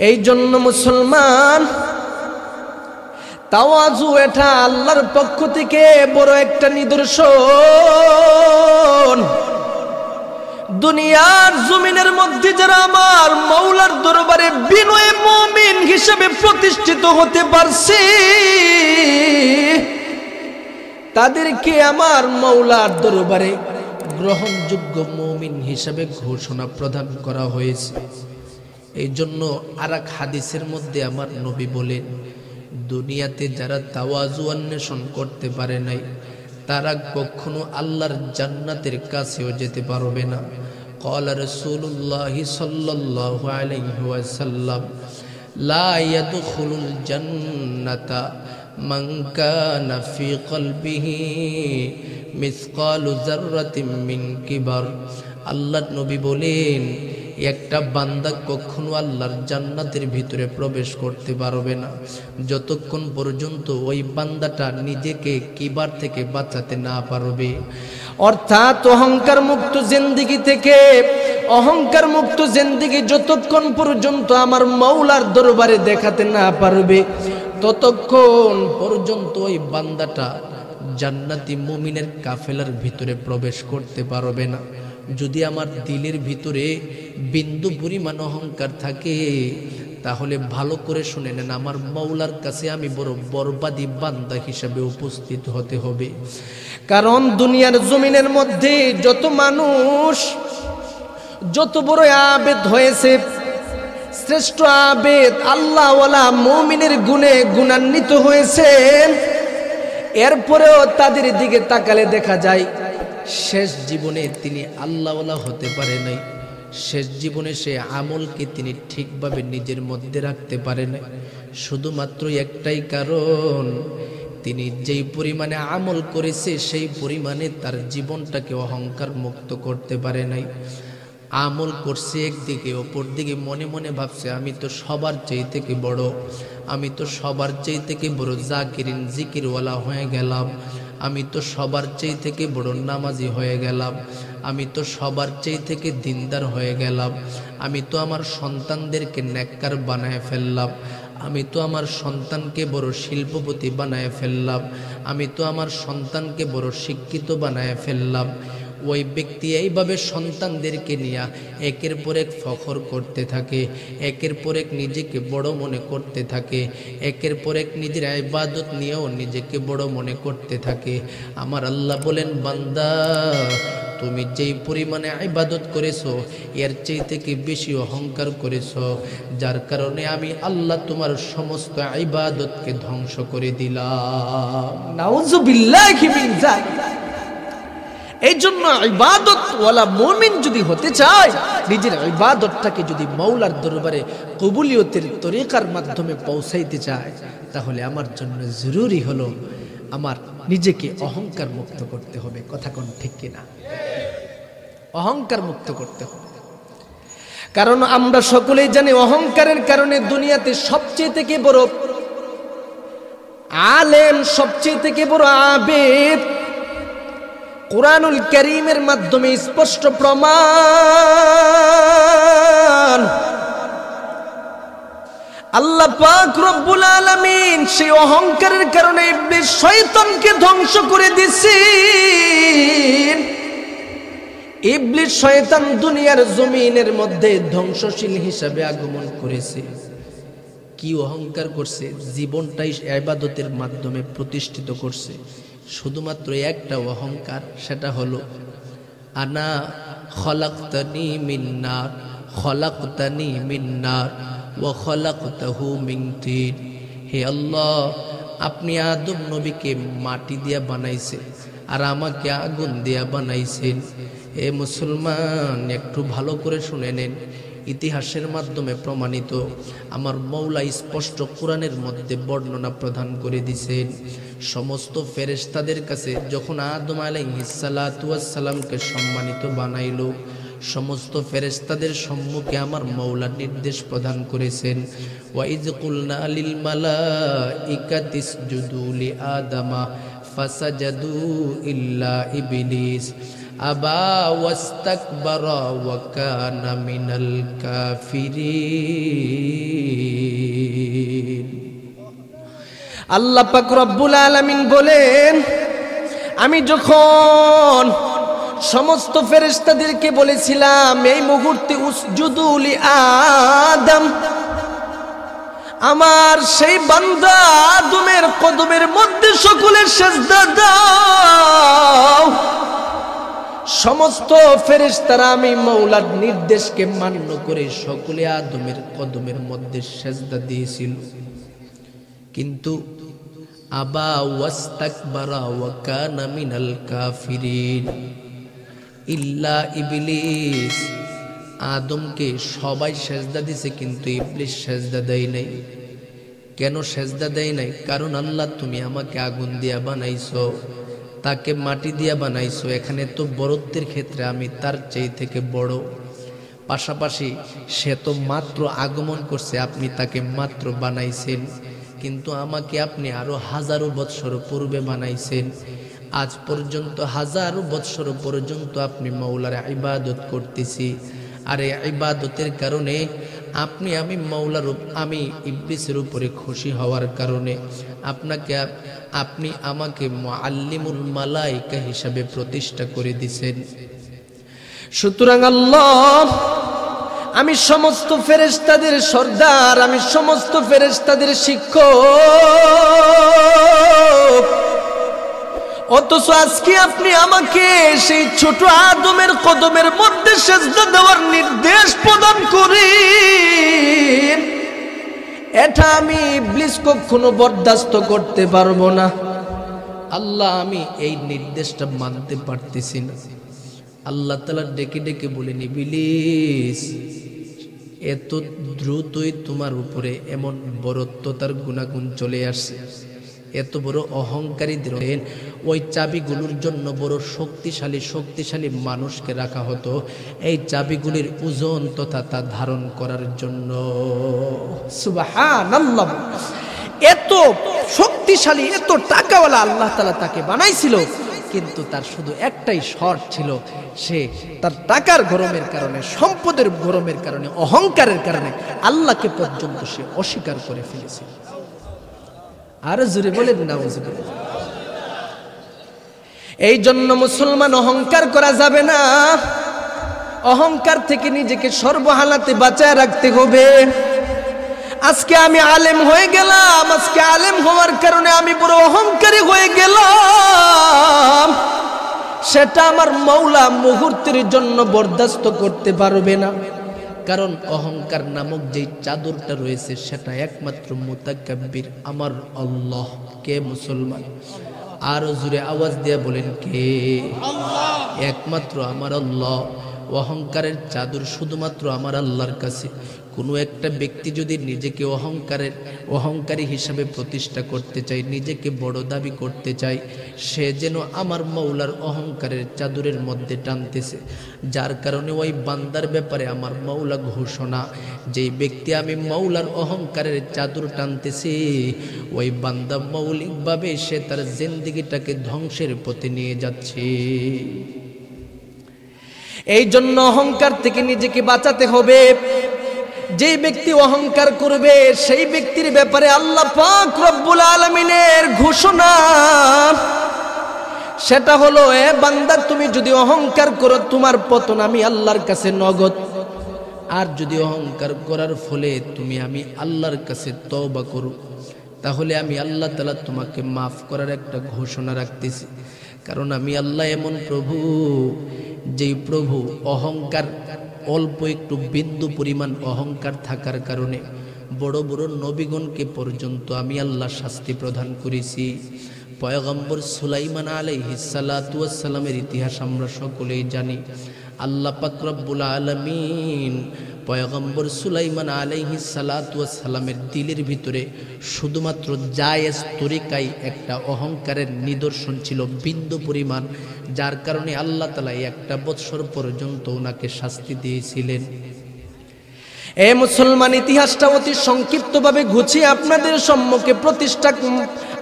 এই জন্য মুসলমান, তাওয়াজু এটা আল্লাহর পক্ষ থেকে বড় একটা নিদর্শন। দুনিয়ার জমিনের মধ্যে যারা আমার মাওলার দরবারে বিনয়ী মুমিন হিসেবে প্রতিষ্ঠিত হতে পারছে, তাদেরকে আমার মাওলার দরবারে গ্রহণযোগ্য মুমিন হিসেবে ঘোষণা প্রদান করা হয়েছে। এই জন্য আরেক হাদিসের মধ্যে আমার নবী বলেন, দুনিয়াতে যারা তাওয়াজু অন্বেষণ করতে পারে নাই, তারা কখনো আল্লাহর জান্নাতের কাছেও যেতে পারবে না। ক্বালা রাসূলুল্লাহ সাল্লাল্লাহু আলাইহি ওয়াসাল্লাম, লা ইয়াদখুলুল জান্নাতা মান কানা ফি কলবিহি মিসকালু যাররাতিন মিন কিবার। আল্লাহর নবী বলেন, একটা বান্দা কখনো আল্লাহর জান্নাতের ভিতরে প্রবেশ করতে পারবে না যতক্ষণ পর্যন্ত ওই বান্দাটা নিজেকে কিবার থেকে বাঁচাতে না পারবে। অর্থাৎ অহংকার মুক্ত জিন্দেগি থেকে, অহংকার মুক্ত জিন্দেগি যতক্ষণ পর্যন্ত আমার মাওলার দরবারে দেখাতে না পারবে, ততক্ষণ পর্যন্ত ওই বান্দাটা জান্নাতি মুমিনের কাফেলার ভিতরে প্রবেশ করতে পারবে না। যদি আমার দিলের ভিতরে বিন্দু পরিমাণ অহংকার থাকে, তাহলে ভালো করে শুনে নেন, আমার মাওলার কাছে আমি বড় বরবাদী বান্দা হিসাবে উপস্থিত হতে হবে। কারণ দুনিয়ার জমিনের মধ্যে যত মানুষ, যত বড় আবেদ হয়েছে, শ্রেষ্ঠ আবেদ আল্লাহওয়ালা মুমিনের গুণে গুণান্বিত হয়েছেন, এরপরেও তাদের দিকে তাকালে দেখা যায় শেষ জীবনে তিনি আল্লাহওয়ালা হতে পারে নাই। শেষ জীবনে সে আমলকে তিনি ঠিকভাবে নিজের মধ্যে রাখতে পারে নাই। শুধুমাত্র একটাই কারণ, তিনি যেই পরিমাণে আমল করেছে সেই পরিমাণে তার জীবনটাকে অহংকার মুক্ত করতে পারে নাই। আমল করছে একদিকে, অপর দিকে মনে মনে ভাবছে আমি তো সবার চেয়ে থেকে বড়, আমি তো সবার চেয়ে থেকে বড় জাকিরিন জিকিরওয়ালা হয়ে গেলাম, আমি তো সবার চেয়ে থেকে বড় নামাজি হয়ে গেলাম, আমি তো সবার চেয়ে থেকে দিনদার হয়ে গেলাম, আমি তো আমার সন্তানদেরকে নেককার বানায় ফেললাম, আমি তো আমার সন্তানকে বড় শিল্পপতি বানায় ফেললাম, আমি তো আমার সন্তানকে বড় শিক্ষিত বানায় ফেললাম। ওই ব্যক্তি এইভাবে সন্তানদেরকে নিয়ে একের পর এক ফখর করতে থাকে, একের পর এক নিজেকে বড় মনে করতে থাকে, একের পর এক নিজের ইবাদত নিয়েও নিজেকে বড় মনে করতে থাকে। আমার আল্লাহ বলেন, বান্দা তুমি যেই পরিমাণে ইবাদত করেছো এর চেয়ে থেকে বেশি অহংকার করেছো, যার কারণে আমি আল্লাহ তোমার সমস্ত ইবাদতকে ধ্বংস করে দিলাম। নাউযুবিল্লাহি মিন যালিক। এই জন্য ইবাদত ওয়ালা মুমিন যদি হতে চায়, নিজের ইবাদতটাকে যদি মাওলার দরবারে কবুলিয়তের তরিকার মাধ্যমে পৌঁছাইতে চায়, তাহলে আমার জন্য জরুরি হলো আমার নিজেকে অহংকার মুক্ত করতে হবে। কথা কোন ঠিক কিনা? অহংকার মুক্ত করতে হবে। কারণ আমরা সকলেই জানি অহংকারের কারণে দুনিয়াতে সবচেয়ে থেকে বড় আলেম, সবচেয়ে থেকে বড় আবেদ কুরআনুল কারীমের মাধ্যমে স্পষ্ট প্রমাণ। আল্লাহ পাক রব্বুল আলামিন সেই অহংকারের কারণে ইবলিস শয়তানকে ধ্বংস করে দিয়েছেন। ইবলিস শয়তান দুনিয়ার জমিনের মধ্যে ধ্বংসশীল হিসাবে আগমন করেছে। কি অহংকার করছে? জীবনটাই ইবাদতের মাধ্যমে প্রতিষ্ঠিত করছে। শুধুমাত্র একটা অহংকার, সেটা হলো আনা খলাকতানি মিন নার খলাকতানি মিন নার ওয়া খলাকতাহু মিন তিন। হে আল্লাহ, আপনি আদম নবীকে মাটি দিয়া বানাইছেন আর আমাকে আগুন দিয়া বানাইছেন। এ মুসলমান, একটু ভালো করে শুনে নেন, ইতিহাসের মাধ্যমে প্রমাণিত, আমার মওলা স্পষ্ট কোরআনের মধ্যে বর্ণনা প্রদান করে দিয়েছেন। সমস্ত ফেরেশতাদের কাছে যখন আদম আলাইহিস সালাতু ওয়াস সালামকে সম্মানিত বানাইল, সমস্ত ফেরেশতাদের সম্মুখে আমার মওলা নির্দেশ প্রদান করেছেন, ওয়া ইয কুলনা লিল মালাইকাতি ইসজুদু লি আদামা ফাসাজাদু ইল্লা ইবলিস আবা ওয়াস্তাকবারা ওয়া কানা মিনাল কাফিরিন। আল্লাহ পাক রব্বুল আলামিন বলেন, আমি যখন সমস্ত ফেরেশতাদেরকে বলেছিলাম এই মুহূর্তে উসজুদু লি আদম, আমার সেই বান্দা আদমের কদমের মধ্যে সকলে সিজদা দাও, সমস্ত ফেরেশতারা আমি মাওলার নির্দেশকে মান্য করে সকলে আদমের কদমের মধ্যে সিজদা দিয়েছিল। কিন্তু আবা ওয়াস্তাকবারা ওয়া কানা মিনাল কাফিরিন ইল্লা ইবলিস, আদমকে সবাই সিজদা দিছে কিন্তু ইবলিস সিজদা দেয় নাই। কেন সিজদা দেয় নাই? কারণ আল্লাহ তুমি আমাকে আগুন দিয়া বানাইছো, তাকে মাটি দিয়া বানাইছো, এখানে তো বড়ত্বের ক্ষেত্রে আমি তার চেয়ে থেকে বড়, পাশাপাশি সে তো মাত্র আগমন করছে, আপনি তাকে মাত্র বানাইছেন, কিন্তু আমাকে আপনি আরো হাজারো বৎসর পূর্বে বানাইছেন। আজ পর্যন্ত হাজারো বৎসর পর্যন্ত আপনি মাওলার ইবাদত করতেছি, আর এই ইবাদতের কারণে আমি মাওলার আমি ইবলিসের উপরে খুশি হওয়ার কারণে আপনি আমাকে মুআল্লিমুল মালায়েকা হিসাবে প্রতিষ্ঠা করে দিয়েছেন। সুতরাং আল্লাহ, আমি সমস্ত ফেরেশতাদের সর্দার, আমি সমস্ত ফেরেশতাদের শিক্ষক, অথচ আজকে আপনি আমাকে সেই ছোট আদমের কদমের মধ্যে সিজদা দেওয়ার নির্দেশ প্রদান করেন, এটা আমি ইবলিস কখনো বরদাস্ত করতে পারবো না। আল্লাহ, আমি এই নির্দেশটা মানতে পারতেছি না। আল্লাহ তাআলা ডেকে ডেকে বলেন, ইবলিস, এত দ্রুতই তোমার উপরে এমন বরত্বতার গুণাগুণ চলে আসছে, এত বড় অহংকারীদের ওই চাবিগুলোর জন্য বড় শক্তিশালী মানুষকে রাখা হতো, এই চাবিগুলির ওজন তথা তা ধারণ করার জন্য। সুবহানাল্লাহ, এত শক্তিশালী এত টাকাওয়ালা আল্লাহ তাআলা তাকে বানাইছিল, কিন্তু তার শুধু একটাই শর্ত ছিল, সে তার টাকার গরমের কারণে, সম্পদের গরমের কারণে, অহংকারের কারণে আল্লাহকে পর্যন্ত সে অস্বীকার করে ফেলেছিল। আর জোরে বলেন নাউজুবিল্লাহ। এই জন্য মুসলমান অহংকার করা যাবে না, অহংকার থেকে নিজেকে সর্বহালাতে বাঁচায় রাখতে হবে। আজকে আমি আলেম হয়ে গেলাম, আজকে আলেম হওয়ার কারণে আমি বড় অহংকারী হয়ে গেলাম, সেটা আমার মাওলা মুহূর্তের জন্য বরদাস্ত করতে পারবে না। কারণ অহংকার নামক যেই চাদরটা রয়েছে সেটা একমাত্র মুতাকাব্বির আমার আল্লাহ। কে মুসলমান? আর জোরে আওয়াজ দিয়ে বলেন, কে? আল্লাহ। একমাত্র আমার আল্লাহ। অহংকারের চাদর শুধুমাত্র আমার আল্লাহর কাছে। কোনো একটা ব্যক্তি যদি নিজেকে অহংকারী হিসাবে প্রতিষ্ঠা করতে চায়, নিজেকে বড় দাবি করতে চায়, সে যেন আমার মাওলার অহংকারের চাদরের মধ্যে টানতেছে, যার কারণে ওই বান্দার ব্যাপারে আমার মাওলা ঘোষণা, যেই ব্যক্তি আমি মাওলার অহংকারের চাদর টানতেছি, ওই বান্দা মৌলিকভাবে সে তার জিন্দেগিটাকে ধ্বংসের পথে নিয়ে যাচ্ছে। এই জন্য অহংকার থেকে নিজেকে বাঁচাতে হবে। যে ব্যক্তি অহংকার করবে সেই ব্যক্তির ব্যাপারে আল্লাহ পাক রব্বুল আলামিনের ঘোষণা, সেটা হলো, এ বান্দা, তুমি যদি অহংকার করো তোমার পতন আমি আল্লাহর কাছে নগদ। আর যদি অহংকার করার ফলে আমি আল্লাহর কাছে তওবা করো, তাহলে আমি আল্লাহ তাআলা তোমাকে মাফ করার একটা ঘোষণা রাখতেছি। কারণ আমি আল্লাহ এমন প্রভু, যেই প্রভু অহংকার, অল্প একটু বিন্দু পরিমাণ অহংকার থাকার কারণে বড় বড় নবীগণকে পর্যন্ত আমি আল্লাহ শাস্তি প্রদান করেছি। পয়গম্বর সুলাইমান আলাইহিস সালাতু ওয়াস সালামের ইতিহাস আমরা সকলেই জানি। আল্লাহ পাক রব্বুল আলামিন পয়গম্বর সুলাইমান আলাইহিস সালাতু ওয়াস সালামের দিলের ভিতরে শুধুমাত্র জায়েজ তরিকায় একটা অহংকারের নিদর্শন ছিল বিন্দু পরিমাণ, যার কারণে আল্লাহ তাআলা 1 বৎসর পর্যন্ত ওনাকে শাস্তি দিয়েছিলেন। এ মুসলমান, ইতিহাসটা অতি সংক্ষিপ্তভাবে গুছিয়ে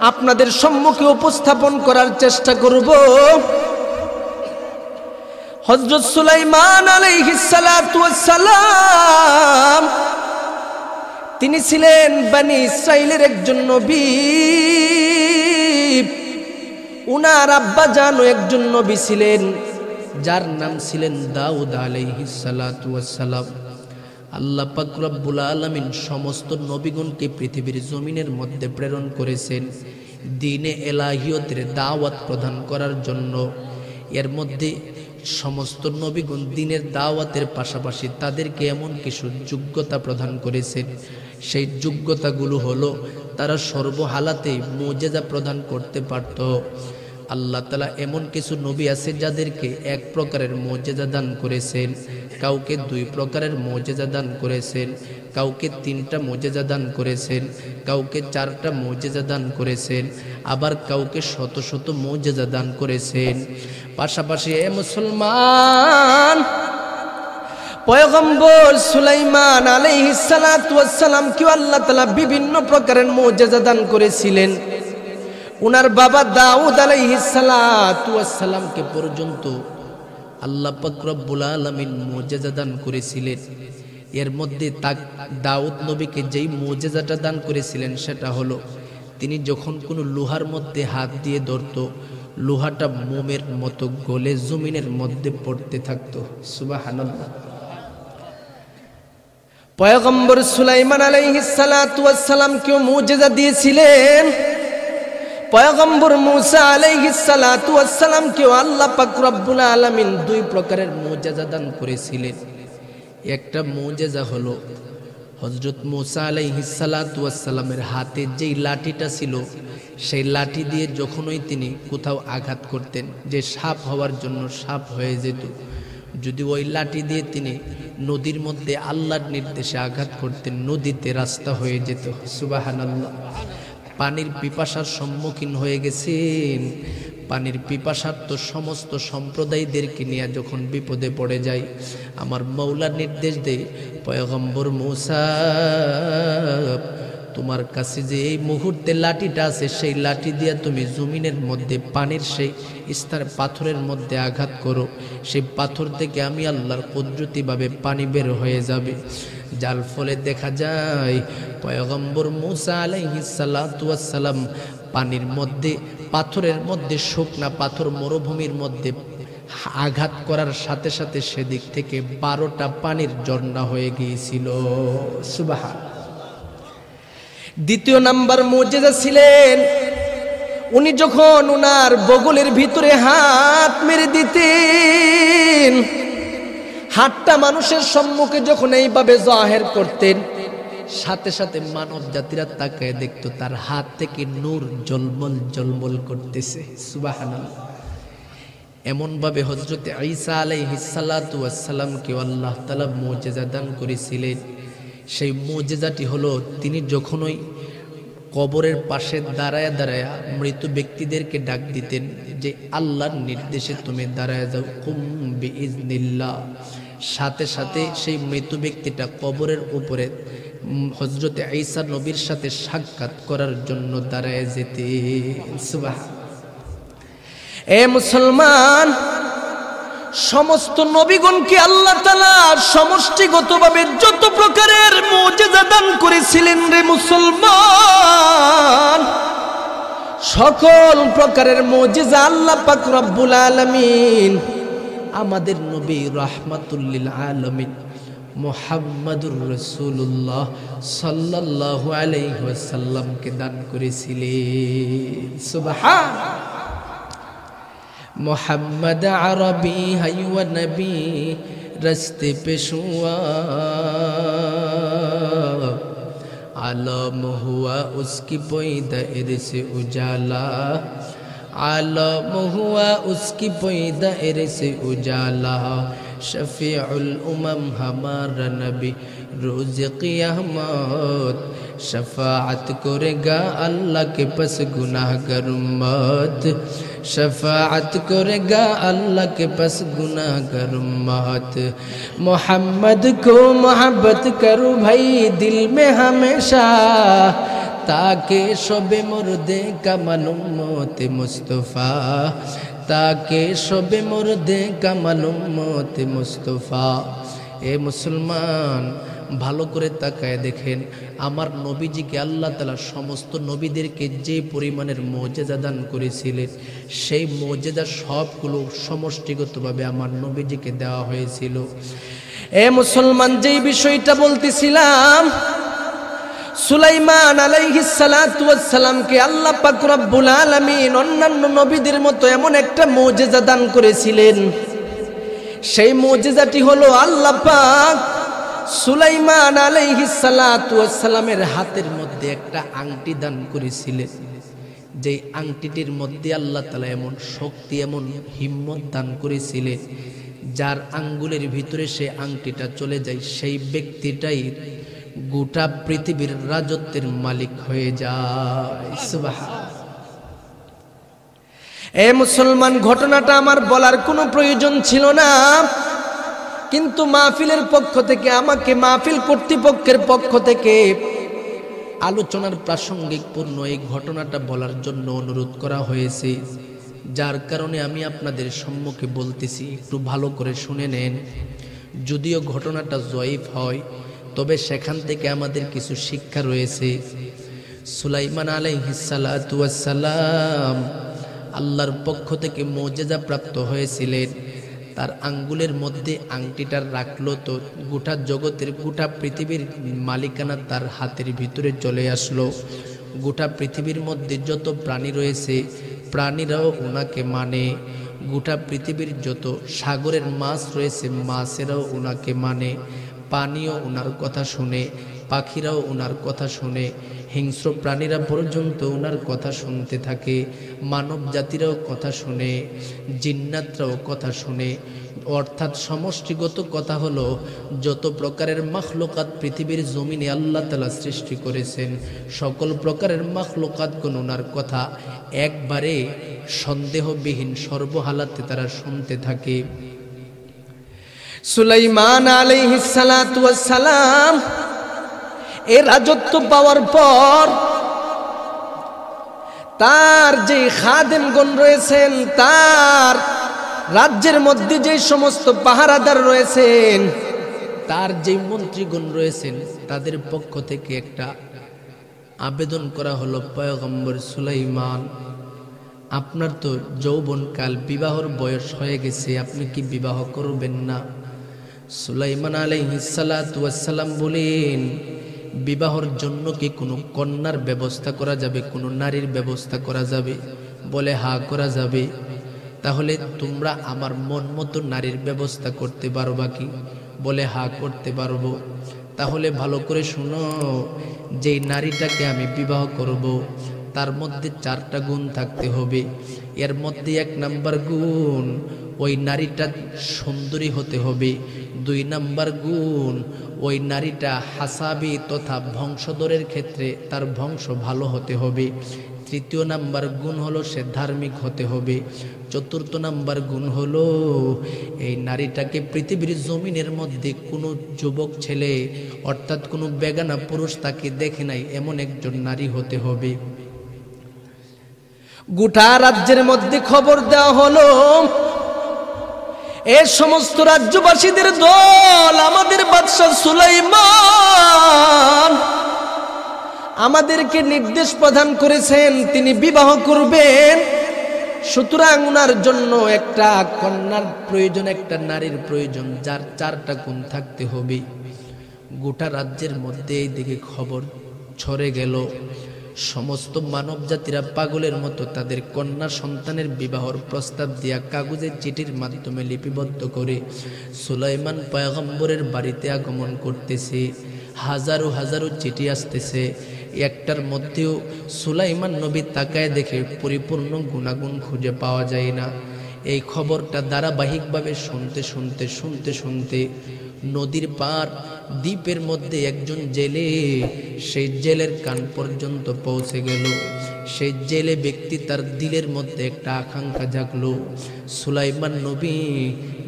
আপনাদের সম্মুখে উপস্থাপন করার চেষ্টা করব। হযরত সুলাইমান আলাইহিস সালাতু ওয়াস সালাম তিনি ছিলেন বনি ইসরাইলের একজন নবী। উনার আব্বা জানও একজন নবী ছিলেন, যার নাম ছিলেন দাউদ আলাইহিস সালাতু ওয়াস সালাম। আল্লাহ পাক রব্বুল আলামিন সমস্ত নবীগণকে পৃথিবীর জমিনের মধ্যে প্রেরণ করেছেন দ্বীনে এলাহিয়তের দাওয়াত প্রদান করার জন্য। এর মধ্যে সমস্ত নবীগণ দ্বীনের দাওয়াতের পাশাপাশি তাদেরকে এমন কিছু যোগ্যতা প্রদান করেছেন। সেই যোগ্যতাগুলো হলো তারা সর্বহালাতে মুজিজা প্রদান করতে পারত। আল্লাহ তাআলা এমন কিছু নবী আছে যাদেরকে এক প্রকারের মুজিজা দান করেছেন, কাউকে 2 প্রকারের মুজিজা দান করেছেন, কাউকে 3টা মুজিজা দান করেছেন, কাউকে 4টা মুজিজা দান করেছেন, আবার কাউকে শত শত মুজিজা দান করেছেন। পাশাপাশি এ মুসলমান, পয়গম্বর সুলাইমান আলাইহিস সালাতু ওয়াস সালাম কে আল্লাহ তাআলা বিভিন্ন প্রকারের মুজিজা দান করেছিলেন। উনার বাবা দাউদ আলাইহিস সালাতু ওয়াস সালামকে পর্যন্ত আল্লাহ পাক রব্বুল আলামিন মুজিজা দান করেছিলেন। এর মধ্যে দাউদ নবীকে যেই মুজিজাটা দান করেছিলেন সেটা হলো তিনি যখন কোনো লোহার মধ্যে হাত দিয়ে ধরত, লোহাটা মোমের মতো গলে জমিনের মধ্যে পড়তে থাকতো। সুবহানাল্লাহ। পয়গম্বর সুলাইমান আলাইহিস সালাতু ওয়াস সালাম কে মুজিজা দিয়েছিলেন। পয়গম্বর মুসা আলাইহিস সালাতু ওয়াস সালাম কে আল্লাহ পাক রব্বুল আলামিন 2 প্রকারের মুজিজা দান করেছিলেন। একটা মুজিজা হলো হযরত মুসা আলাইহিস সালাতু ওয়াস সালামের হাতে যেই লাঠিটা ছিল, সেই লাঠি দিয়ে যখনই তিনি কোথাও আঘাত করতেন, যে সাপ হওয়ার জন্য সাপ হয়ে যেত, যদি ওই লাঠি দিয়ে তিনি নদীর মধ্যে আল্লাহর নির্দেশে আঘাত করতেন, নদীতে রাস্তা হয়ে যেত। সুবহানাল্লাহ। পানির পিপাসার সম্মুখীন হয়ে গেছেন, পানির পিপাসার্ত সমস্ত সম্প্রদায়দেরকে নিয়ে যখন বিপদে পড়ে যায়, আমার মওলা নির্দেশ দেয়, পয়গম্বর মুসা তোমার কাছে যে এই মুহূর্তে লাঠিটা আছে, সেই লাঠি দিয়ে তুমি জমিনের মধ্যে পানির সেই স্তর পাথরের মধ্যে আঘাত করো, সেই পাথর থেকে আমি আল্লাহর কুদরতিভাবে পানি বের হয়ে যাবে। যার ফলে দেখা যায় পয়গম্বর মুসা আলাইহিস সালাতু ওয়াস সালাম পানির মধ্যে, পাথরের মধ্যে, শুকনা পাথর মরুভূমির মধ্যে আঘাত করার সাথে সাথে সেদিক থেকে 12টা পানির ঝর্ণা হয়ে গিয়েছিল। সুবহান। দ্বিতীয় নাম্বার মুজিজা ছিলেন, উনি যখন উনার বগলের ভিতরে হাত মেরে দিতেন, হাতটা মানুষের সম্মুখে যখন এইভাবে জাহের করতেন, সাথে সাথে মানব জাতিরা তাকায় দেখতো তার হাত থেকে নূর জলমল জলমল করতেছে। সুবহানাল্লাহ। এমন ভাবে হযরত ঈসা আলাইহিস সালাতু ওয়াস সালামকে আল্লাহ তাআলা মুজিজা দান করেছিলেন। সেই মুজিজাটি হলো তিনি যখনই কবরের পাশে দাঁড়ায়া দাঁড়ায়া মৃত ব্যক্তিদেরকে ডাক দিতেন যে আল্লাহর নির্দেশে তুমি দাঁড়ায় যাও, কুম বিইজনিল্লাহ, সাথে সাথে সেই মৃত ব্যক্তিটা কবরের উপরে হযরত ঈসা নবীর সাথে সাক্ষাৎ করার জন্য দাঁড়ায় যেতে। সুবহান। এ মুসলমান, সমস্ত নবীগণকে আল্লাহ তাআলা সমষ্টিগতভাবে যত প্রকারের মুজিজা দান করেছিলেন রে মুসলমান, সকল প্রকারের মুজিজা আল্লাহ পাক রব্বুল আলামিন আমাদের নবী রাহমাতুল লিল আলামিন মুহাম্মাদুর রাসূলুল্লাহ সাল্লাল্লাহু আলাইহি ওয়াসাল্লামকে দান করেছিলেন। সুবহান। मोहम्मद अरबी है व नबी रस्ते पेशुआ, आलम हुआ उसकी पैदाइश से उजाला, आलम हुआ उसकी पैदाइश से उजाला, शफीउल उमम हमारा नबी रोज क़ियामत, शफाअत करेगा अल्लाह के पास गुनाहगार उम्मत, शफाअत करेगा अल्लाह के पास गुनाहगार उम्मत। मोहम्मद को मोहब्बत करो भाई दिल में हमेशा, ताकि शबे मुर्दे का मालूम मोते मुस्तफ़ा, ताकि शबे मुर्दे का मालूम मोते मुस्तफ़ा। ए मुसलमान, ভালো করে তাকায় দেখেন আমার নবীজিকে আল্লাহ তাআলা সমস্ত নবীদেরকে যে পরিমাণের মুজিজা দান করেছিলেন সেই মুজিজা সবগুলো সমষ্টিগতভাবে আমার নবীজিকে দেওয়া হয়েছিল। এ মুসলমান, যেই বিষয়টা বলতেছিলাম, সুলাইমান আলাইহিস সালাতু ওয়াস সালামকে আল্লাহ পাক রব্বুল আলামিন অন্যান্য নবীদের মতো এমন একটা মুজিজা দান করেছিলেন। সেই মুজিজাটি হলো আল্লাহ পাক সুলাইমান আলাইহিস সালাতু ওয়াস সালামের হাতের মধ্যে একটা আংটি দান করেছিলেন। যেই আংটিটির মধ্যে আল্লাহ তাআলা এমন শক্তি, এমন হিম্মত দান করেছিলেন, যার আঙ্গুলের ভিতরে সে আংটিটা চলে যায় সেই ব্যক্তিটাই গোটা পৃথিবীর রাজত্বের মালিক হয়ে যায়। সুবহানাল্লাহ। এ মুসলমান, ঘটনাটা আমার বলার কোনো প্রয়োজন ছিল না, কিন্তু মাহফিলের পক্ষ থেকে আমাকে, মাহফিল কর্তৃপক্ষের পক্ষ থেকে আলোচনার প্রাসঙ্গিকপূর্ণ এই ঘটনাটা বলার জন্য অনুরোধ করা হয়েছে, যার কারণে আমি আপনাদের সম্মুখে বলতেছি, একটু ভালো করে শুনে নেন। যদিও ঘটনাটা জয়ীফ হয়, তবে সেখান থেকে আমাদের কিছু শিক্ষা রয়েছে। সুলাইমান আলাইহিস সালাতু ওয়াস সালাম আল্লাহর পক্ষ থেকে মুজিজা প্রাপ্ত হয়েছিলেন। তার আঙ্গুলের মধ্যে আংটিটা রাখলো তো গোটা জগতের, গোটা পৃথিবীর মালিকানা তার হাতের ভিতরে চলে আসলো। গোটা পৃথিবীর মধ্যে যত প্রাণী রয়েছে প্রাণীরাও ওনাকে মানে, গোটা পৃথিবীর যত সাগরের মাছ রয়েছে মাছেরাও ওনাকে মানে, পানিও ওনার কথা শুনে, পাখিরাও ওনার কথা শুনে, হিংস্র প্রাণীরা পর্যন্ত ওনার কথা শুনতে থাকে, মানব জাতিরাও কথা শুনে, জিন্নাতরাও কথা শুনে। অর্থাৎ সমষ্টিগত কথা হলো, যত প্রকারের মাখলুকাত পৃথিবীর জমিনে আল্লাহ তাআলা সৃষ্টি করেছেন সকল প্রকারের মাখলুকাতগুলো ওনার কথা একবারে সন্দেহবিহীন সর্বহালাতে তারা শুনতে থাকে। সুলাইমান আলাইহিস সালাতু ওয়াস সালাম এই রাজত্ব পাওয়ার পর তার যে খাদেমগণ রয়েছেন, তার রাজ্যের মধ্যে যে সমস্ত পাহারাদার রয়েছেন, তার যে মন্ত্রীগণ রয়েছেন, তাদের পক্ষ থেকে একটা আবেদন করা হলো, পয়গম্বর সুলাইমান, আপনার তো যৌবনকাল, বিবাহর বয়স হয়ে গেছে, আপনি কি বিবাহ করবেন না? সুলাইমান আলাইহিস সালাতু ওয়াস সালাম বলেন, বিবাহর জন্য কি কোনো কন্যার ব্যবস্থা করা যাবে, কোনো নারীর ব্যবস্থা করা যাবে? বলে হ্যাঁ, করা যাবে। তাহলে তোমরা আমার মন মতো নারীর ব্যবস্থা করতে পারবা কি? বলে হ্যাঁ, করতে পারবো। তাহলে ভালো করে শুনো, যেই নারীটাকে আমি বিবাহ করব তার মধ্যে 4টা গুণ থাকতে হবে। এর মধ্যে 1 নাম্বার গুণ, ওই নারীটা সুন্দরী হতে হবে। 2 নাম্বার গুণ, ওই নারীটা হাসাবি তথা বংশধরের ক্ষেত্রে তার বংশ ভালো হতে হবে। 3য় নাম্বার গুণ হলো সে ধার্মিক হতে হবে। 4র্থ নাম্বার গুণ হলো এই নারীটাকে পৃথিবীর জমিনের মধ্যে কোনো যুবক ছেলে অর্থাৎ কোনো বেগানা পুরুষ তাকে দেখে নাই এমন একজন নারী হতে হবে। গোটা রাজ্যের মধ্যে খবর দেওয়া হলো, এই সমস্ত রাজ্যবাসীদের দল আমাদের বাদশা সুলাইমান আমাদেরকে নির্দেশ প্রদান করেছেন তিনি বিবাহ করবেন, সুতরাং ওনার জন্য একটা কন্যার প্রয়োজন, একটা নারীর প্রয়োজন, যার 4টা গুণ থাকতে হবে। গোটা রাজ্যের মধ্যে এই দিকে খবর ছড়ে গেল। সমস্ত মানব জাতিরা পাগলের মতো তাদের কন্যা সন্তানের বিবাহর প্রস্তাব দিয়া কাগজের চিঠির মাধ্যমে লিপিবদ্ধ করে সুলাইমান পয়গম্বরের বাড়িতে আগমন করতেছে। হাজারো হাজারো চিঠি আসতেছে, একটার মধ্যেও সুলাইমান নবী তাকায় দেখে পরিপূর্ণ গুণাগুণ খুঁজে পাওয়া যায় না। এই খবরটা ধারাবাহিকভাবে শুনতে নদীর পার দ্বীপের মধ্যে একজন জেলে, সেই জেলের কান পর্যন্ত পৌঁছে গেল। সেই জেলে ব্যক্তি তার দিলের মধ্যে একটা আকাঙ্ক্ষা জাগলো, সুলাইমান নবী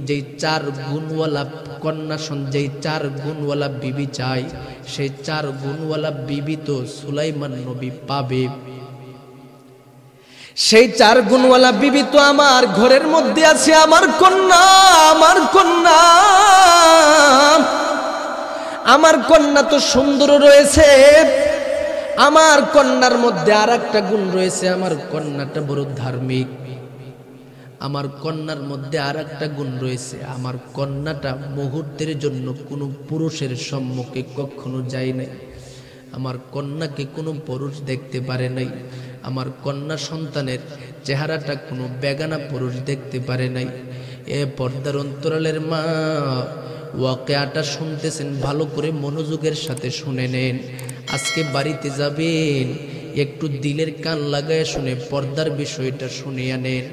যেই 4 গুণওয়ালা কন্যা, যেই 4 গুণওয়ালা বিবি চাই, সেই 4 গুণওয়ালা বিবি তো সুলাইমান নবী পাবে। সেই 4 গুণওয়ালা বিবি তো আমার ঘরের মধ্যে আছে, আমার কন্যা। আমার কন্যা তো সুন্দর রয়েছে, আমার কন্যার মধ্যে আর একটা গুণ রয়েছে, আমার কন্যাটা বড় ধার্মিক, আমার কন্যার মধ্যে আর একটা গুণ রয়েছে, আমার কন্যাটা মুহূর্তের জন্য কোনো পুরুষের সম্মুখে কখনো যায় নাই, আমার কন্যাকে কোনো পুরুষ দেখতে পারে নাই, আমার কন্যা সন্তানের চেহারাটা কোনো বেগানা পুরুষ দেখতে পারে নাই। এ পর্দার অন্তরালের মা, ওয়াকিয়াটা শুনতেছেন, ভালো করে মনোযোগের সাথে শুনে নেন। আজকে বাড়িতে যাবেন, একটু দিলের কান লাগায় শুনে পর্দার বিষয়টা শুনিয়া নেন।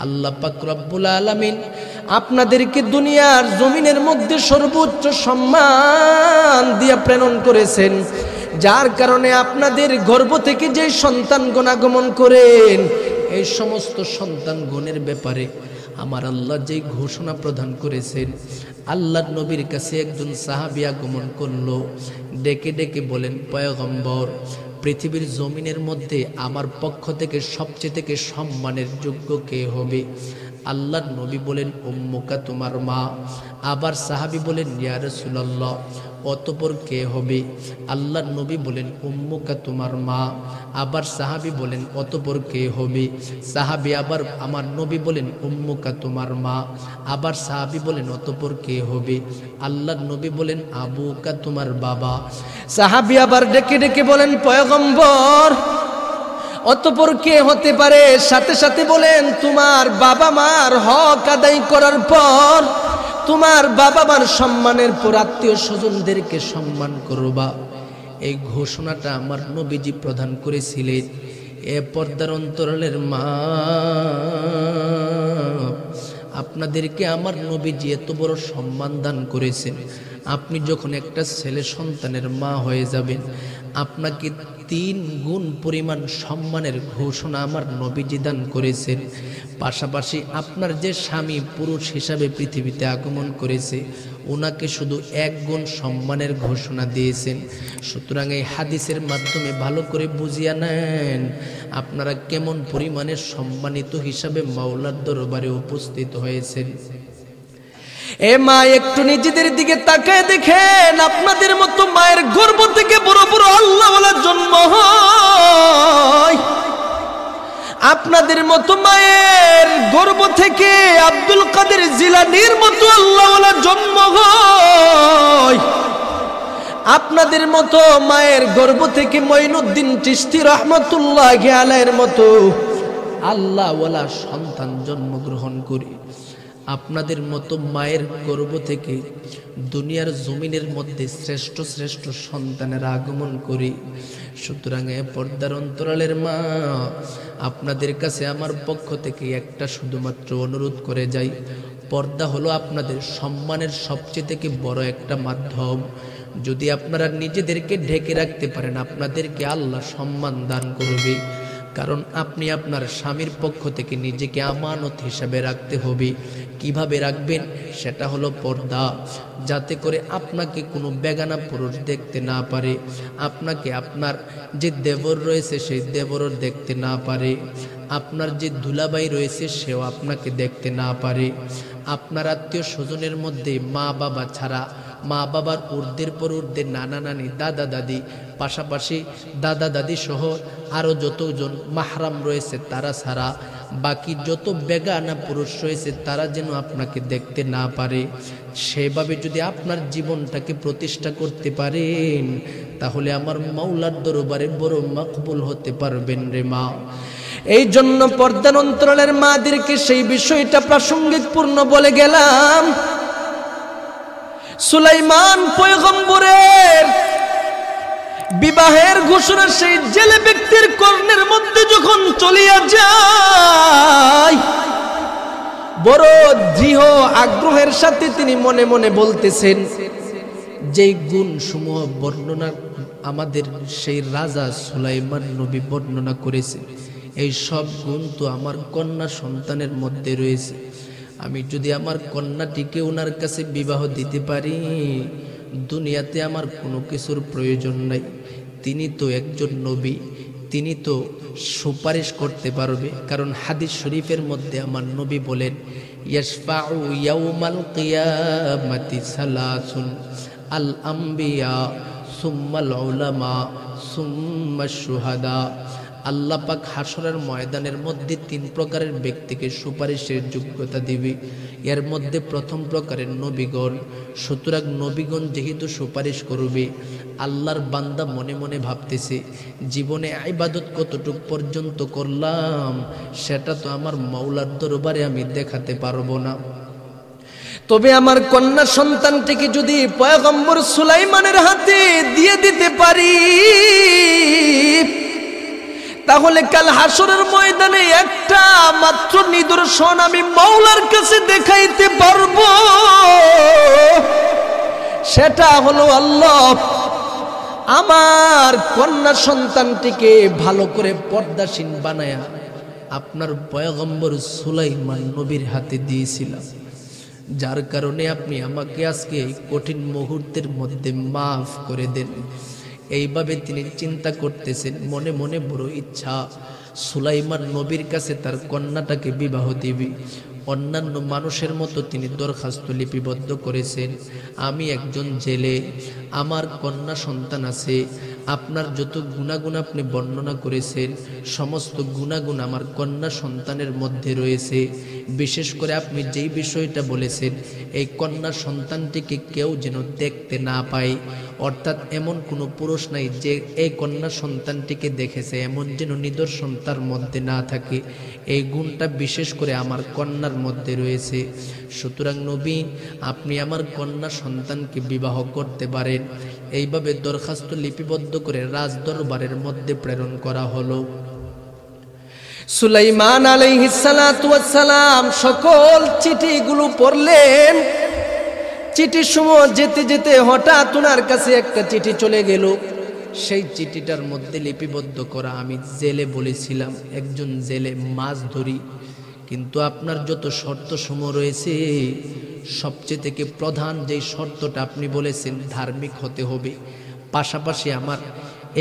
আল্লাহ পাক রব্বুল আলামিন আপনাদেরকে দুনিয়ার জমিনের মধ্যে সর্বোচ্চ সম্মান দিয়ে প্রেরণ করেছেন, যার কারণে আপনাদের গর্ভ থেকে যে সন্তানগণ আগমন করেন, এই সমস্ত সন্তানগণের ব্যাপারে আমার আল্লাহ যে ঘোষণা প্রদান করেছেন। আল্লাহর নবীর কাছে একজন সাহাবী আগমন করলো, ডেকে ডেকে বলেন, পয়গম্বর, পৃথিবীর জমিনের মধ্যে আমার পক্ষ থেকে সবচেয়ে থেকে সম্মানের যোগ্য কে হবে? আল্লাহর নবী বলেন, উম্মুকা, তোমার মা। আবার সাহাবী বলেন, ইয়া রাসূলুল্লাহ, অতঃপর কে হবে? আল্লাহর নবী বলেন, উম্মুকা, তোমার মা। আবার সাহাবী বলেন, অতঃপর কে হবে? সাহাবী আবার আমার নবী বলেন, উম্মুকা, তোমার মা। আবার সাহাবী বলেন, অতঃপর কে হবে? আল্লাহর নবী বলেন, আবুকা, তোমার বাবা। সাহাবী আবার ডেকে ডেকে বলেন, পয়গম্বর, অতঃপর কে হতে পারে? সাথে সাথে বলেন, তোমার বাবা মার হক আদায় করার পর, তোমার বাবা মার সম্মানের পর আত্মীয় স্বজনদেরকে সম্মান করবা। এই ঘোষণাটা আমার নবীজি প্রদান করেছিলেন। এ পর্দার অন্তরালের মা, আপনাদেরকে আমার নবীজি এত বড় সম্মান দান করেছেন। আপনি যখন একটা ছেলে সন্তানের মা হয়ে যাবেন, আপনাকে 3 গুণ পরিমাণ সম্মানের ঘোষণা আমার নবীজি দান করেছেন। পাশাপাশি আপনার যে স্বামী পুরুষ হিসাবে পৃথিবীতে আগমন করেছে, ওনাকে শুধু 1 গুণ সম্মানের ঘোষণা দিয়েছেন। সুতরাং এই হাদিসের মাধ্যমে ভালো করে বুঝিয়া নেন, আপনারা কেমন পরিমাণের সম্মানিত হিসাবে মাওলার দরবারে উপস্থিত হয়েছেন। এ মা, একটু নিজেদের দিকে তাকায় দেখেন, আপনাদের মতো মায়ের গর্ভ থেকে বড় বড় আল্লাহওয়ালা জন্ম হয়। আপনাদের মতো মায়ের গর্ভ থেকে আব্দুল কাদের জিলানীর মতো আল্লাহওয়ালা জন্ম হয়। আপনাদের মতো মায়ের গর্ভ থেকে মঈনুদ্দিন চিশতি রহমাতুল্লাহি আলাইহির মতো আল্লাহওয়ালা সন্তান জন্মগ্রহণ করে, আপনাদের মতো মায়ের গর্ভ থেকে দুনিয়ার জমিনের মধ্যে শ্রেষ্ঠ শ্রেষ্ঠ সন্তানের আগমন করি। সুতরাং এ পর্দার অন্তরালের মা, আপনাদের কাছে আমার পক্ষ থেকে একটা শুধুমাত্র অনুরোধ করে যাই, পর্দা হলো আপনাদের সম্মানের সবচেয়ে থেকে বড় একটা মাধ্যম। যদি আপনারা নিজেদেরকে ঢেকে রাখতে পারেন, আপনাদেরকে আল্লাহ সম্মান দান করবে। কারণ আপনি আপনার স্বামীর পক্ষ থেকে নিজেকে আমানত হিসাবে রাখতে হবে। কিভাবে রাখবেন? সেটা হলো পর্দা, যাতে করে আপনাকে কোনো বেগানা পুরুষ দেখতে না পারে, আপনাকে আপনার যে দেবর রয়েছে সেই দেবরও দেখতে না পারে, আপনার যে দুলাভাই রয়েছে সেও আপনাকে দেখতে না পারে। আপনার আত্মীয় স্বজনের মধ্যে মা বাবা ছাড়া, মা বাবার ঊর্ধ্বের পর ঊর্ধ্বে নানা নানি, দাদা দাদি, পাশাপাশি দাদা দাদি সহ আরও যতজন মাহরাম রয়েছে তারা ছাড়া বাকি যত বেগানা পুরুষ রয়েছে তারা যেন আপনাকে দেখতে না পারে। সেভাবে যদি আপনার জীবনটাকে প্রতিষ্ঠা করতে পারেন, তাহলে আমার মাওলার দরবারে বড় মকবুল হতে পারবেন রে মা। এই জন্য পর্দার অন্তরালের মাদেরকে সেই বিষয়টা প্রাসঙ্গিকপূর্ণ বলে গেলাম। সুলাইমান পয়গম্বরের বিবাহের ঘোষণা সেই জেলে ব্যক্তির কর্ণের মধ্যে যখন চলিয়া যায়, বড় দৃঢ় আগ্রহের সাথে তিনি মনে মনে বলতেছেন, যেই গুণ সমূহ বর্ণনা আমাদের সেই রাজা সুলাইমান নবী বর্ণনা করেছে, এই সব গুণ তো আমার কন্যা সন্তানের মধ্যে রয়েছে। আমি যদি আমার কন্যাটিকে ওনার কাছে বিবাহ দিতে পারি, দুনিয়াতে আমার কোনো কিছুর প্রয়োজন নাই। তিনি তো একজন নবী, তিনি তো সুপারিশ করতে পারবে। কারণ হাদিস শরীফের মধ্যে আমার নবী বলেন, ইয়াশফাউ ইয়াউমাল কিয়ামাতি সালাসুন, আল আম্বিয়া সুম্মাল উলামা সুম্মাশ শুহাদা। আল্লাহ পাক হাসরের ময়দানের মধ্যে 3 প্রকারের ব্যক্তিকে সুপারিশের যোগ্যতা দিবে। এর মধ্যে প্রথম প্রকারের নবীগণ। সুতরাং নবীগণ যেহেতু সুপারিশ করবে, আল্লাহর বান্দা মনে মনে ভাবতেছে জীবনে ইবাদত কতটুক পর্যন্ত করলাম সেটা তো আমার মাওলার দরবারে আমি দেখাতে পারবো না। তবে আমার কন্যা সন্তানটিকে যদি পয়গম্বর সুলাইমানের হাতে দিয়ে দিতে পারি, তাহলে কাল হাসরের ময়দানে একটা মাত্র নিদর্শন আমি মাওলার কাছে দেখাইতে পারবো। সেটা হলো আল্লাহ আমার কন্যা সন্তানটিকে ভালো করে পর্দাশীন বানায়া আপনার পয়গম্বর সুলাইমান নবীর হাতে দিয়েছিলাম, যার কারণে আপনি আমাকে আজকে এই কঠিন মুহূর্তের মধ্যে মাফ করে দেন। এইভাবে তিনি চিন্তা করতেছেন, মনে মনে বড় ইচ্ছা সুলাইমান নবীর কাছে তার কন্যাটাকে বিবাহ দিবে। অন্যান্য মানুষের মতো তিনি দরখাস্ত লিপিবদ্ধ করেছেন, আমি একজন জেলে, আমার কন্যা সন্তান আছে, আপনার যত গুণাগুণ আপনি বর্ণনা করেছেন সমস্ত গুণাগুণ আমার কন্যা সন্তানের মধ্যে রয়েছে। বিশেষ করে আপনি যেই বিষয়টা বলেছেন এই কন্যা সন্তানটিকে কেউ যেন দেখতে না পায়, অর্থাৎ এমন কোনো পুরুষ নাই যে এই কন্যা সন্তানটিকে দেখেছে এমন যেন নিদর্শন তার মধ্যে না থাকে। এই গুণটা বিশেষ করে আমার কন্যার মধ্যে রয়েছে। সুতরাং নবী আপনি আমার কন্যা সন্তানকে বিবাহ করতে পারেন। এইভাবে দরখাস্ত লিপিবদ্ধ করে রাজদরবারের মধ্যে প্রেরণ করা হলো। সুলাইমান আলাইহিস সালাতু ওয়াস সালাম সকল চিঠিগুলো পড়লেন। চিঠির সময় যেতে যেতে হঠাৎ ওনার কাছে একটা চিঠি চলে গেল। সেই চিঠিটার মধ্যে লিপিবদ্ধ করা, আমি জেলে বলেছিলাম একজন জেলে মাছ ধরি, কিন্তু আপনার যত শর্ত সমূহ রয়েছে সবচেয়ে থেকে প্রধান যেই শর্তটা আপনি বলেছেন ধার্মিক হতে হবে, পাশাপাশি আমার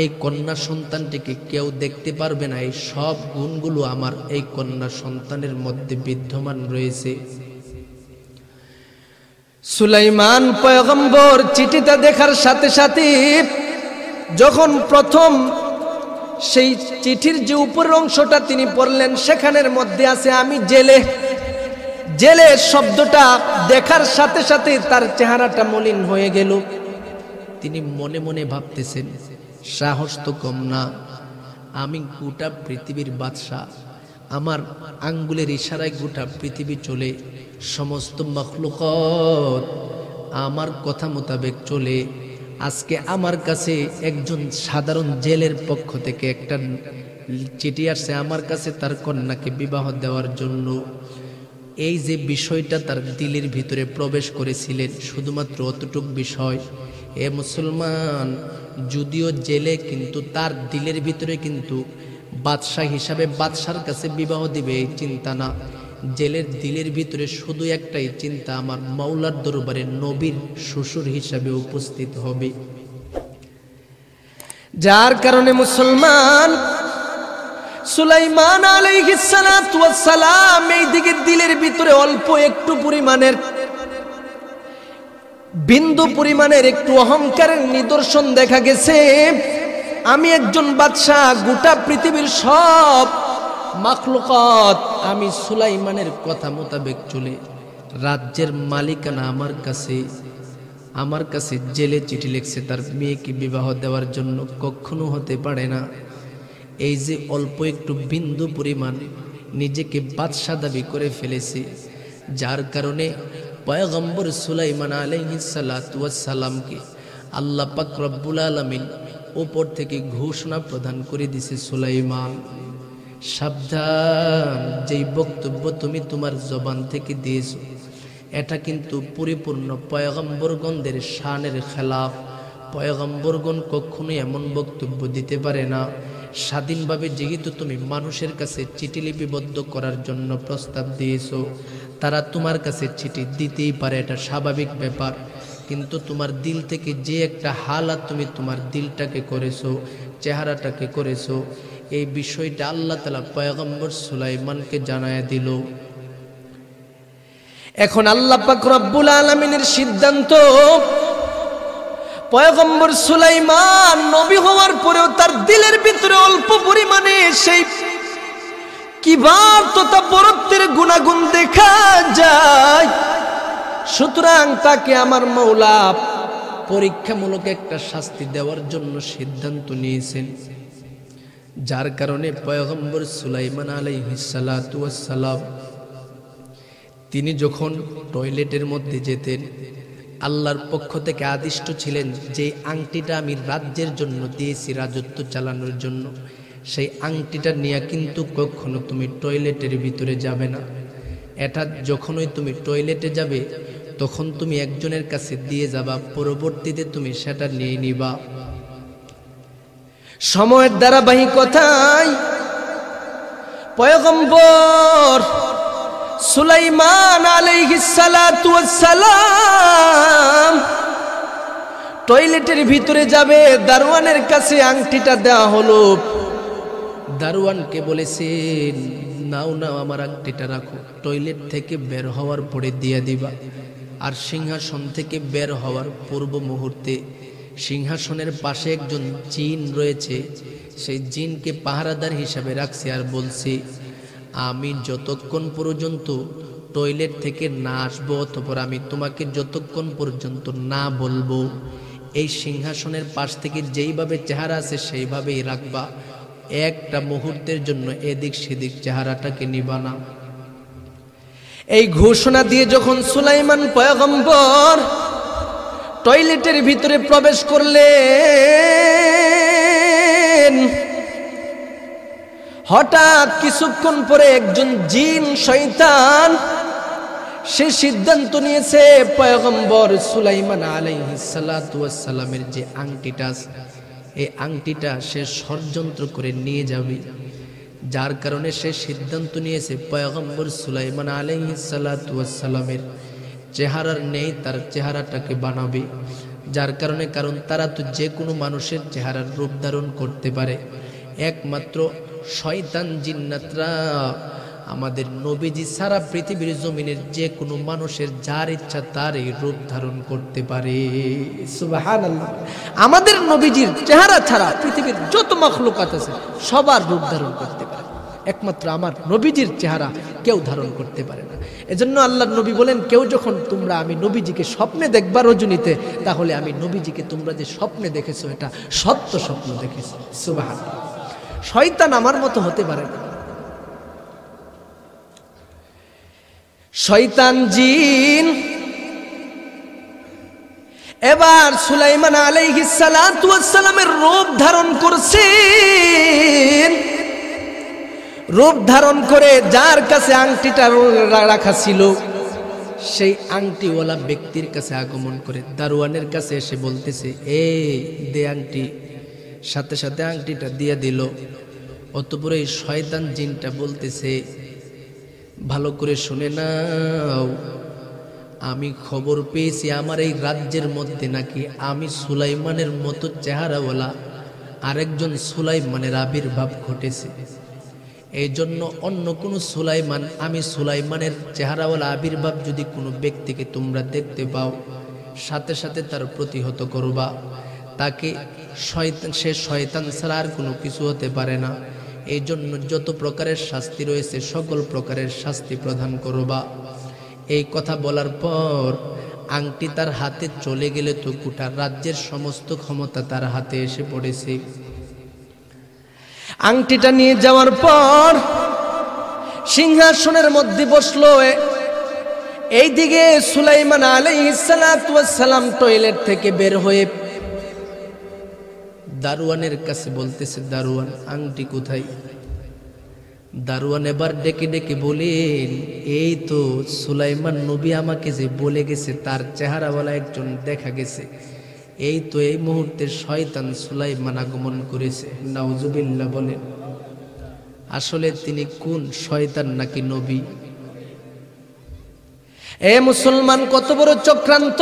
এই কন্যা সন্তানটিকে কেউ দেখতে পারবে না, এই সব গুণগুলো আমার এই কন্যা সন্তানের মধ্যে বিদ্যমান রয়েছে। সুলাইমান পয়গম্বর চিঠিটা দেখার সাথে সাথে যখন প্রথম সেই চিঠির যে উপরের অংশটা তিনি পড়লেন সেখানের মধ্যে আছে আমি জেলে। জেলে শব্দটা দেখার সাথে সাথে তার চেহারাটা মলিন হয়ে গেল। তিনি মনে মনে ভাবতেছেন সাহস তো কম না, আমি গোটা পৃথিবীর বাদশাহ, আমার আঙ্গুলের ইশারায় গোটা পৃথিবী চলে, সমস্ত মখলুকাত আমার কথা মোতাবেক চলে। আজকে আমার কাছে একজন সাধারণ জেলের পক্ষ থেকে একটা চিঠি আসছে আমার কাছে তার কন্যাকে বিবাহ দেওয়ার জন্য। এই যে বিষয়টা তার দিলের ভিতরে প্রবেশ করেছিলেন শুধুমাত্র অতটুক বিষয়। এ মুসলমান যদিও জেলে, কিন্তু তার দিলের ভিতরে কিন্তু বাদশাহ হিসাবে বাদশার কাছে বিবাহ দিবে এই চিন্তা না। জেলের দিলের ভিতরে শুধু একটাই চিন্তা, আমার মাওলার দরবারে নবীর শ্বশুর হিসাবে উপস্থিত হবে। যার কারণে মুসলমান সুলাইমান আলাইহিস সালাতু ওয়াস সালাম এই দিকে দিলের ভিতরে অল্প একটু পরিমাণের বিন্দু পরিমাণের একটু অহংকারের নিদর্শন দেখা গেছে। আমি একজন বাদশাহ, গোটা পৃথিবীর সব মাখলুকাত আমি সুলাইমানের কথা মোতাবেক চলে, রাজ্যের মালিকানা আমার কাছে জেলে চিঠি লিখছে তার মেয়েকে বিবাহ দেওয়ার জন্য, কখনো হতে পারে না। এই যে অল্প একটু বিন্দু পরিমাণ নিজেকে বাদশাহ দাবি করে ফেলেছে, যার কারণে পয়গম্বর সুলাইমান আলাইহিস সালাতু ওয়াস সালামকে আল্লাহ পাক রব্বুল আলামিন উপর থেকে ঘোষণা প্রদান করে দিয়েছে, সুলাইমান সাবধান, যেই বক্তব্য তুমি তোমার জবান থেকে দিয়েছো এটা কিন্তু পরিপূর্ণ পয়গম্বরগণদের শানের খেলাফ। পয়গম্বরগণ কখনোই এমন বক্তব্য দিতে পারে না। স্বাধীনভাবে যেহেতু তুমি মানুষের কাছে চিঠি লিপিবদ্ধ করার জন্য প্রস্তাব দিয়েছো, তারা তোমার কাছে চিঠি দিতেই পারে, এটা স্বাভাবিক ব্যাপার। কিন্তু তোমার দিল থেকে যে একটা হালাত তুমি তোমার দিলটাকে করেছো, চেহারাটাকে করেছো, এই বিষয়টা আল্লাহ তাআলা পয়গম্বর সুলাইমানকে জানায় দিল। এখন আল্লাহ পাক রব্বুল আলামিনের সিদ্ধান্ত, পয়গম্বর সুলাইমান নবী হওয়ার পরেও তার দিলের ভিতরে অল্প পরিমাণে সেই কিবার তথা বরত্বের গুণাগুণ দেখা যায়। সুতরাং তাকে আমার মওলা পরীক্ষামূলক একটা শাস্তি দেওয়ার জন্য সিদ্ধান্ত নিয়েছেন, যার কারণে পয়গম্বর সুলাইমান আলাইহিস সালাতু ওয়াস সালাম তিনি যখন টয়লেটের মধ্যে যেতেন, আল্লাহর পক্ষ থেকে আদিষ্ট ছিলেন যে আংটিটা আমি রাজ্যের জন্য দিয়েছি, রাজত্ব চালানোর জন্য, সেই আংটিটা নিয়ে কিন্তু কখনো তুমি টয়লেটের ভিতরে যাবে না। এটা যখনই তুমি টয়লেটে যাবে তখন তুমি একজনের কাছে দিয়ে যাবা, পরবর্তীতে তুমি সেটা নিয়ে নিবা। সময়ের ধারাবাহিকতায় পয়গম্বর সুলাইমান আলাইহিস সালাতু ওয়াস সালাম টয়লেটের ভিতরে যাবে, দারোয়ানের কাছে আংটিটা দেওয়া হলো। দারোয়ানকে বলেছেন, নাও নাও আমার আংটিটা রাখো, টয়লেট থেকে বের হওয়ার পরে দিয়ে দিবা। আর সিংহাসন থেকে বের হওয়ার পূর্ব মুহূর্তে সিংহাসনের পাশে একজন জিন রয়েছে, সেই জিনকে পাহারাদার হিসাবে রাখছি আর বলছি, আমি যতক্ষণ পর্যন্ত টয়লেট থেকে না আসবো অতঃপর আমি তোমাকে যতক্ষণ পর্যন্ত না বলবো, এই সিংহাসনের পাশ থেকে যেইভাবে চেহারা আছে সেইভাবেই রাখবা, একটা মুহূর্তের জন্য এদিক সেদিক চেহারাটাকে নিবা না। এই ঘোষণা দিয়ে যখন সুলাইমান পয়গম্বর টয়লেটের ভিতরে প্রবেশ করলেন, হঠাৎ কিছুক্ষণ পরে একজন জিন শয়তান সে সিদ্ধান্ত নিয়েছে পয়গম্বর সুলাইমান আলাইহিস সালাতু ওয়াস সালামের যে আংটিটা, এই আংটিটা সে ষড়যন্ত্র করে নিয়ে যাবে। যার কারণে সে সিদ্ধান্ত নিয়েছে পয়গম্বর সুলাইমান আলাইহিস সালাতু ওয়াস সালামের চেহারার নেই তার চেহারাটাকে বানাবে। যার কারণে, কারণ তারা তো যে কোনো মানুষের চেহারার রূপ ধারণ করতে পারে, একমাত্র শয়তান জিন্নাতরা আমাদের নবীজি সারা পৃথিবীর জমিনের যে কোনো মানুষের যার ইচ্ছা তার এই রূপ ধারণ করতে পারে। সুবহানাল্লাহ। আমাদের নবীজির চেহারা ছাড়া পৃথিবীর যত মাখলুকাত আছে সবার রূপ ধারণ করতে পারে, একমাত্র আমার নবীজির চেহারা কেউ ধারণ করতে পারে না। এজন্য আল্লাহর নবী বলেন, কেউ যখন তোমরা আমি নবীজিকে স্বপ্নে দেখবা রজনীতে, তাহলে আমি নবীজিকে তোমরা যে স্বপ্নে দেখেছো এটা সত্য স্বপ্ন দেখেছো। সুবহানাল্লাহ। শয়তান আমার মতো হতে পারে না। শয়তান জিন এবার সুলাইমান আলাইহিস সালাতু ওয়াস সালামের রূপ ধারণ করছেন। রূপ ধারণ করে যার কাছে আংটিটা রাখা ছিল সেই আংটিওয়ালা ব্যক্তির কাছে আগমন করে দারোয়ানের কাছে এসে বলতেছে, এই দে আংটি। সাথে সাথে আংটিটা দিয়ে দিল। অতঃপর এই শয়তান জিনটা বলতেছে, ভালো করে শুনে নাও, আমি খবর পেয়েছি আমার এই রাজ্যের মধ্যে নাকি আমি সুলাইমানের মতো চেহারাওয়ালা আরেকজন সুলাইমানের আবির্ভাব ঘটেছে। এই জন্য অন্য কোনো সুলাইমান, আমি সুলাইমানের চেহারাওয়ালা আবির্ভাব যদি কোনো ব্যক্তিকে তোমরা দেখতে পাও, সাথে সাথে তার প্রতিহত করবা। তাকে শয়তান, সে শয়তান ছাড়া আর কোনো কিছু হতে পারে না। এই জন্য যত প্রকারের শাস্তি রয়েছে সকল প্রকারের শাস্তি প্রদান করবা। এই কথা বলার পর আংটি তার হাতে চলে গেলে তো গোটা রাজ্যের সমস্ত ক্ষমতা তার হাতে এসে পড়েছে। আংটিটা নিয়ে যাওয়ার পর সিংহাসনের মধ্যে বসলো। এইদিকে সুলাইমান আলাইহিস সালাতু ওয়াস সালাম টয়লেট থেকে বের হয়ে দারোয়ানের কাছে বলতেছে, দারোয়ান আংটি কোথায়? দারোয়ান এবার ডেকে ডেকে বলেন, এই তো সুলাইমান নবী আমাকে যে বলে গেছে তার চেহারাওয়ালা একজন দেখা গেছে, এই তো এই মুহূর্তে শয়তান সুলাইমান আগমন করেছে। নাউজুবিল্লাহ বলেন। আসলে তিনি কোন শয়তান নাকি নবী? এ মুসলমান, কত বড় চক্রান্ত!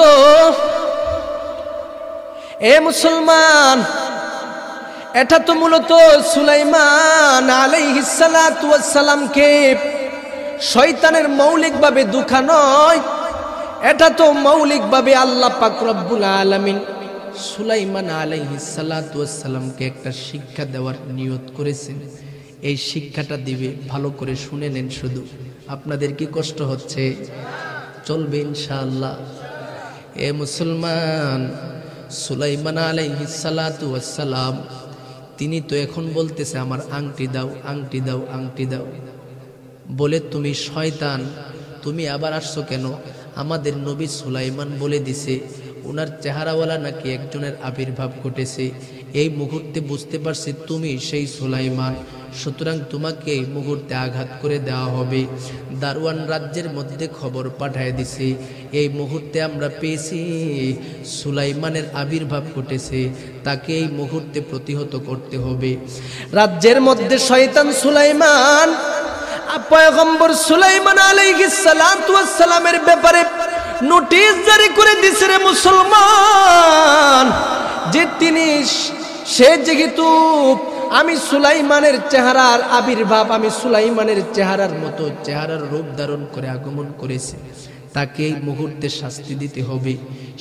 এ মুসলমান, এটা তো মূলত সুলাইমান আলাইহিস সালাতু ওয়াস সালামকে শয়তানের মৌলিকভাবে দুঃখা নয়, এটা তো মৌলিকভাবে আল্লাহ পাক রব্বুল আলামিন সুলাইমান আলাইহিস সালাতু ওয়াস সালামকে একটা শিক্ষা দেওয়ার নিয়ত করেছেন। এই শিক্ষাটা দিবে, ভালো করে শুনে নেন। শুধু আপনাদের কি কষ্ট হচ্ছে? চলবে ইনশাআল্লাহ। এ মুসলমান, সুলাইমান আলাইহিস সালাতু ওয়াস সালাম তিনি তো এখন বলতেছে আমার আংটি দাও, আংটি দাও, আংটি দাও। বলে তুমি শয়তান, তুমি আবার আসছো কেন? আমাদের নবী সুলাইমান বলে দিছে ওনার চেহারাওয়ালা নাকি একজনের আবির্ভাব ঘটেছে। এই মুহূর্তে বুঝতে পারছি তুমি সেই সুলাইমান, সুতরাং তোমাকে এই মুহূর্তে আঘাত করে দেওয়া হবে। দারওয়ান রাজ্যের মধ্যে খবর পাঠায় দিছে এই মুহূর্তে আমরা পেয়েছি সুলাইমানের আবির্ভাব ঘটেছে, তাকে এই মুহূর্তে প্রতিহত করতে হবে। রাজ্যের মধ্যে শয়তান সুলাইমান পয়গম্বর সুলাইমান আলাইহিস সালাতু ওয়াস সালামের ব্যাপারে নোটিশ জারি করে দিছে রে মুসলমান, যে তিনি সে যেহেতু আমি সুলাইমানের চেহারার আবির্ভাব, আমি সুলাইমানের চেহারার মতো চেহারার রূপ ধারণ করে আগমন করেছে, তাকে এই মুহূর্তে শাস্তি দিতে হবে।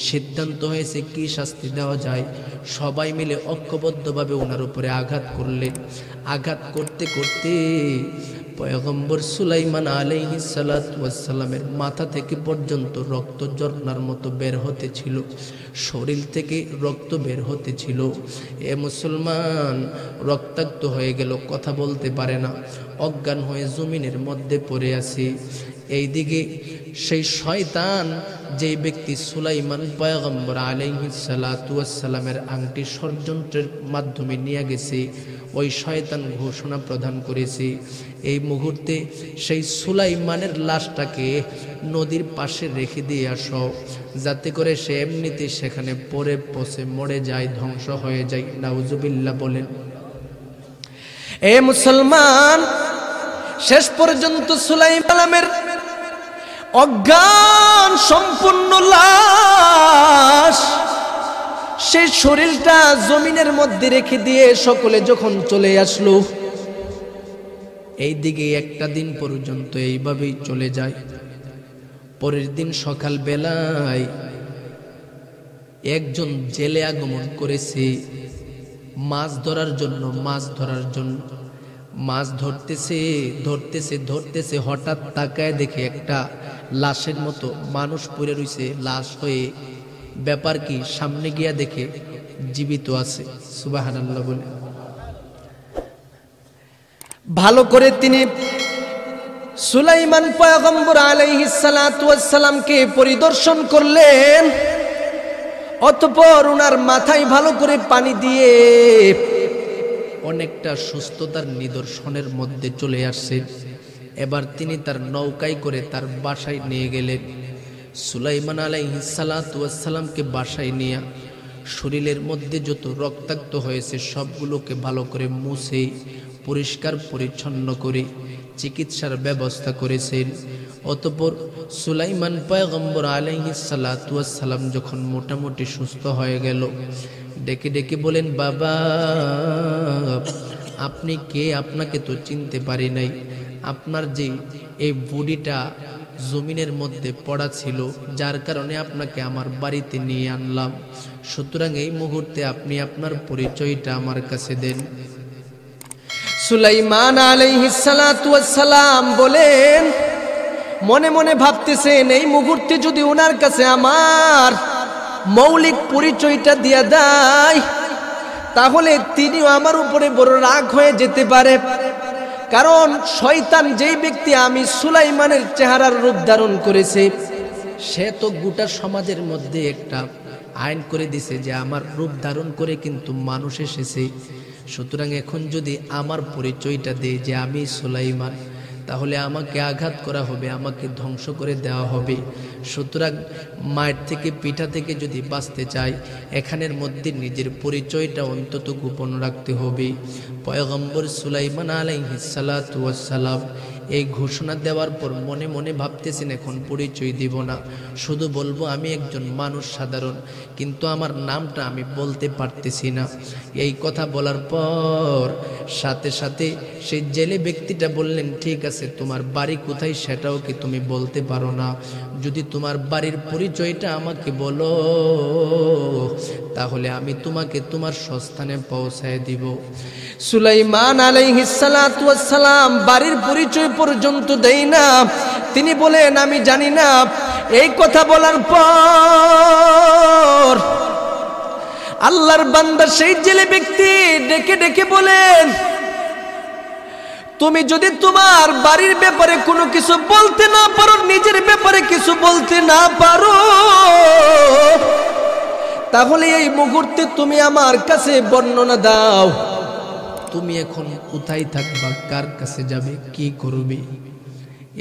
সিদ্ধান্ত হয়েছে কি শাস্তি দেওয়া যায়। সবাই মিলে ঐক্যবদ্ধভাবে ওনার উপরে আঘাত করলেন। আঘাত করতে করতে পয়গম্বর সুলাইমান আলাইহিস সালাতু ওয়াস সালামের মাথা থেকে পর্যন্ত রক্ত ঝরনার মতো বের হতে ছিল, শরীর থেকে রক্ত বের হতে ছিল। এ মুসলমান রক্তাক্ত হয়ে গেল, কথা বলতে পারে না, অজ্ঞান হয়ে জমিনের মধ্যে পড়ে আছে। এইদিকে সেই শয়তান, যেই ব্যক্তি সুলাইমান পয়গম্বর আলাইহিস সালাতু ওয়াস সালামের আংটি ষড়যন্ত্রের মাধ্যমে নিয়ে গেছে, ওই শয়তান ঘোষণা প্রদান করেছে এই মুহূর্তে সেই সুলাইমানের লাশটাকে নদীর পাশে রেখে দিয়ে আসো, যাতে করে সে এমনিতে সেখানে পড়ে পচে মরে যায়, ধ্বংস হয়ে যায়। নাউজুবিল্লাহ বলেন। এ মুসলমান, শেষ পর্যন্ত সুলাইমানের অজ্ঞান সম্পূর্ণ লাশ, সেই শরীরটা জমিনের মধ্যে রেখে দিয়ে সকলে যখন চলে আসলো, এই দিকে একটা দিন পর্যন্ত এইভাবেই চলে যায়। পরের দিন সকাল বেলায় একজন জেলে আগমন করেছে মাছ ধরার জন্য। মাছ ধরতেছে হঠাৎ তাকায় দেখে একটা লাশের মতো মানুষ পড়ে রইছে, লাশ হয়ে। ব্যাপার কি? সামনে গিয়া দেখে জীবিত আছে। সুবহানাল্লাহ বলে ভালো করে তিনি সুলাইমান পয়গম্বর আলাইহিস সালাতু ওয়াস সালামকে পরিদর্শন করলেন। অতঃপর ওনার মাথায় ভালো করে পানি দিয়ে অনেকটা সুস্থতার নিদর্শনের মধ্যে চলে আসছে। এবার তিনি তার নৌকায় করে তার বাসায় নিয়ে গেলেন। সুলাইমান আলাইহিস সালাতু ওয়াস সালামকে বাসায় নিয়ে শরীরের মধ্যে যত রক্তাক্ত হয়েছে সবগুলোকে ভালো করে মুছে পরিষ্কার পরিচ্ছন্ন করে চিকিৎসার ব্যবস্থা করেছেন। অতঃপর সুলাইমান পয়গম্বর আলাইহিস সালাতু ওয়াস সালাম যখন মোটামুটি সুস্থ হয়ে গেল, ডেকে ডেকে বলেন, বাবা আপনি কে? আপনাকে তো চিনতে পারি নাই। আপনার যে এই বডিটা জমিনের মধ্যে পড়া ছিল, যার কারণে আপনাকে আমার বাড়িতে নিয়ে আনলাম, সুতরাং এই মুহূর্তে আপনি আপনার পরিচয়টা আমার কাছে দেন। সুলাইমান আলাইহিস সালাতু ওয়াস সালাম বলেন, মনে মনে ভাবতেছেন এই মুহূর্তে যদি ওনার কাছে আমার মৌলিক পরিচয়টা দিয়া দেয়, তাহলে তিনিও আমার উপরে বড় রাগ হয়ে যেতে পারে। কারণ শয়তান যেই ব্যক্তি আমি সুলাইমানের চেহারার রূপ ধারণ করেছে, সে তো গোটা সমাজের মধ্যে একটা আইন করে দিছে যে আমার রূপ ধারণ করে কিন্তু মানুষ এসেছে। সুতরাং এখন যদি আমার পরিচয়টা দেয় যে আমি সুলাইমান, তাহলে আমাকে আঘাত করা হবে, আমাকে ধ্বংস করে দেওয়া হবে। সুতরাং মায়ের থেকে পিঠা থেকে যদি বাঁচতে চাই, এখানের মধ্যে নিজের পরিচয়টা অন্তত গোপন রাখতে হবে। পয়গম্বর সুলাইমান আলাইহিস সালাতু ওয়াস সালাম এই ঘোষণা দেওয়ার পর মনে মনে ভাবতেছেন এখন পরিচয় দিব না, শুধু বলবো আমি একজন মানুষ সাধারণ, কিন্তু আমার নামটা আমি বলতে পারতেছি না। এই কথা বলার পর সাথে সাথে সেই জেলে ব্যক্তিটা বললেন, ঠিক আছে, তোমার বাড়ি কোথায় সেটাও কি তুমি বলতে পারো না? যদি তোমার বাড়ির পরিচয়টা আমাকে বলো তাহলে আমি তোমাকে তোমার স্বস্থানে পৌঁছায় দিব। সুলাইমান আলাইহিস সালাতু ওয়াস সালাম বাড়ির পরিচয় পর্যন্ত দেই না, তিনি বলেন আমি জানি না। এই কথা বলার পর আল্লাহর বান্দা সেই জেলে ব্যক্তি ডেকে ডেকে বলেন, তুমি যদি তোমার বাড়ির ব্যাপারে কোনো কিছু বলতে না পারো, নিজের ব্যাপারে কিছু বলতে না পারো, তাহলে এই মুহূর্তে তুমি আমার কাছে বর্ণনা দাও, তুমি এখন কোথায় থাকবা, কার কাছে যাবে, কি করবে?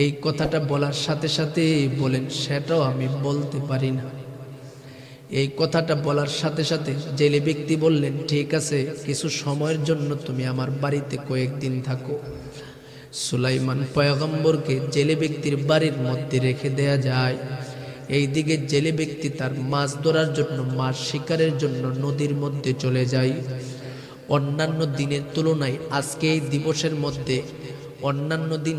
এই কথাটা বলার সাথে সাথে বলেন, সেটাও আমি বলতে পারি না। এই কথাটা বলার সাথে সাথে জেলে ব্যক্তি বললেন, ঠিক আছে, কিছু সময়ের জন্য তুমি আমার বাড়িতে কয়েকদিন থাকো। সুলাইমান পয়গম্বরকে জেলে ব্যক্তির বাড়ির মধ্যে রেখে দেয়া যায়। এইদিকে জেলে ব্যক্তি তার মাছ ধরার জন্য, মাছ শিকারের জন্য নদীর মধ্যে চলে যায়। অন্যান্য দিনের তুলনায় আজকে এই দিবসের মধ্যে অন্যান্য দিন